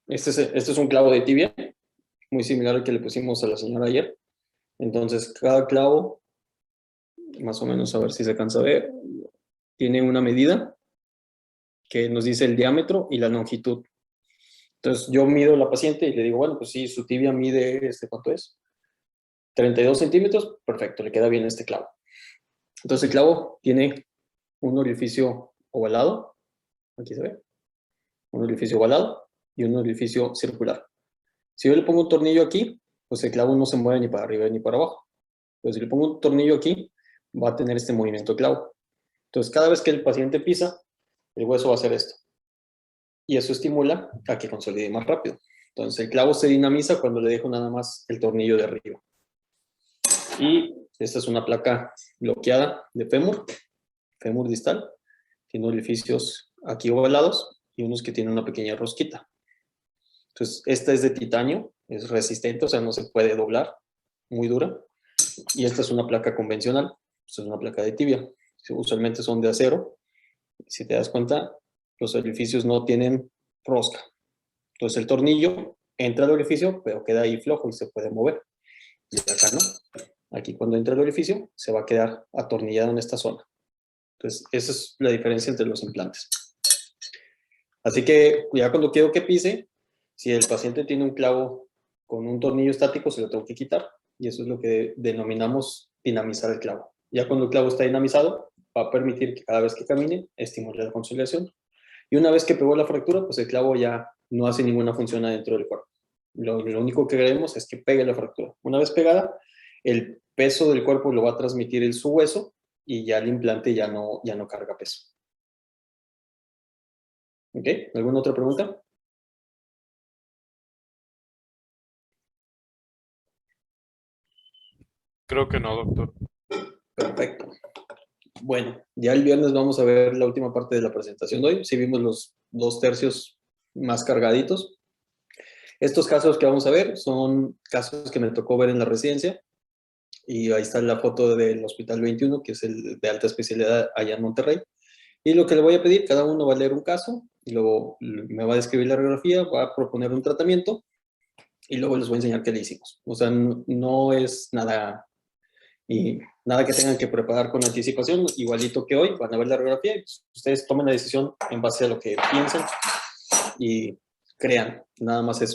este es un clavo de tibia, muy similar al que le pusimos a la señora ayer. Entonces, cada clavo, más o menos, a ver si se cansa de ver, tiene una medida que nos dice el diámetro y la longitud. Entonces, yo mido a la paciente y le digo, bueno, pues sí, su tibia mide, ¿cuánto es? 32 centímetros, perfecto, le queda bien este clavo. Entonces, el clavo tiene un orificio ovalado, aquí se ve, un orificio ovalado y un orificio circular. Si yo le pongo un tornillo aquí, pues el clavo no se mueve ni para arriba ni para abajo. Pero si le pongo un tornillo aquí, va a tener este movimiento de clavo. Entonces, cada vez que el paciente pisa, el hueso va a hacer esto. Y eso estimula a que consolide más rápido. Entonces, el clavo se dinamiza cuando le dejo nada más el tornillo de arriba. Y esta es una placa bloqueada de fémur distal. Tiene orificios aquí ovalados y unos que tienen una pequeña rosquita. Entonces, esta es de titanio, es resistente, o sea, no se puede doblar, muy dura. Y esta es una placa convencional, esta es una placa de tibia. Usualmente son de acero. Si te das cuenta, los orificios no tienen rosca. Entonces, el tornillo entra al orificio, pero queda ahí flojo y se puede mover. Y acá no. Aquí cuando entra el orificio, se va a quedar atornillado en esta zona. Entonces, esa es la diferencia entre los implantes. Así que ya cuando quiero que pise, si el paciente tiene un clavo con un tornillo estático, se lo tengo que quitar. Y eso es lo que denominamos dinamizar el clavo. Ya cuando el clavo está dinamizado, va a permitir que cada vez que camine, estimule la consolidación. Y una vez que pegó la fractura, pues el clavo ya no hace ninguna función adentro del cuerpo. Lo único que queremos es que pegue la fractura. Una vez pegada, el peso del cuerpo lo va a transmitir su hueso y ya el implante ya no carga peso. ¿Ok? ¿Alguna otra pregunta? Creo que no, doctor. Perfecto. Bueno, ya el viernes vamos a ver la última parte de la presentación de hoy. Sí vimos los 2/3 más cargaditos. Estos casos que vamos a ver son casos que me tocó ver en la residencia. Y ahí está la foto del Hospital 21, que es el de alta especialidad allá en Monterrey. Y lo que le voy a pedir, cada uno va a leer un caso, y luego me va a describir la radiografía, va a proponer un tratamiento, y luego les voy a enseñar qué le hicimos. O sea, no es nada, y nada que tengan que preparar con anticipación, igualito que hoy, van a ver la radiografía, y pues, ustedes tomen la decisión en base a lo que piensen, y crean, nada más eso.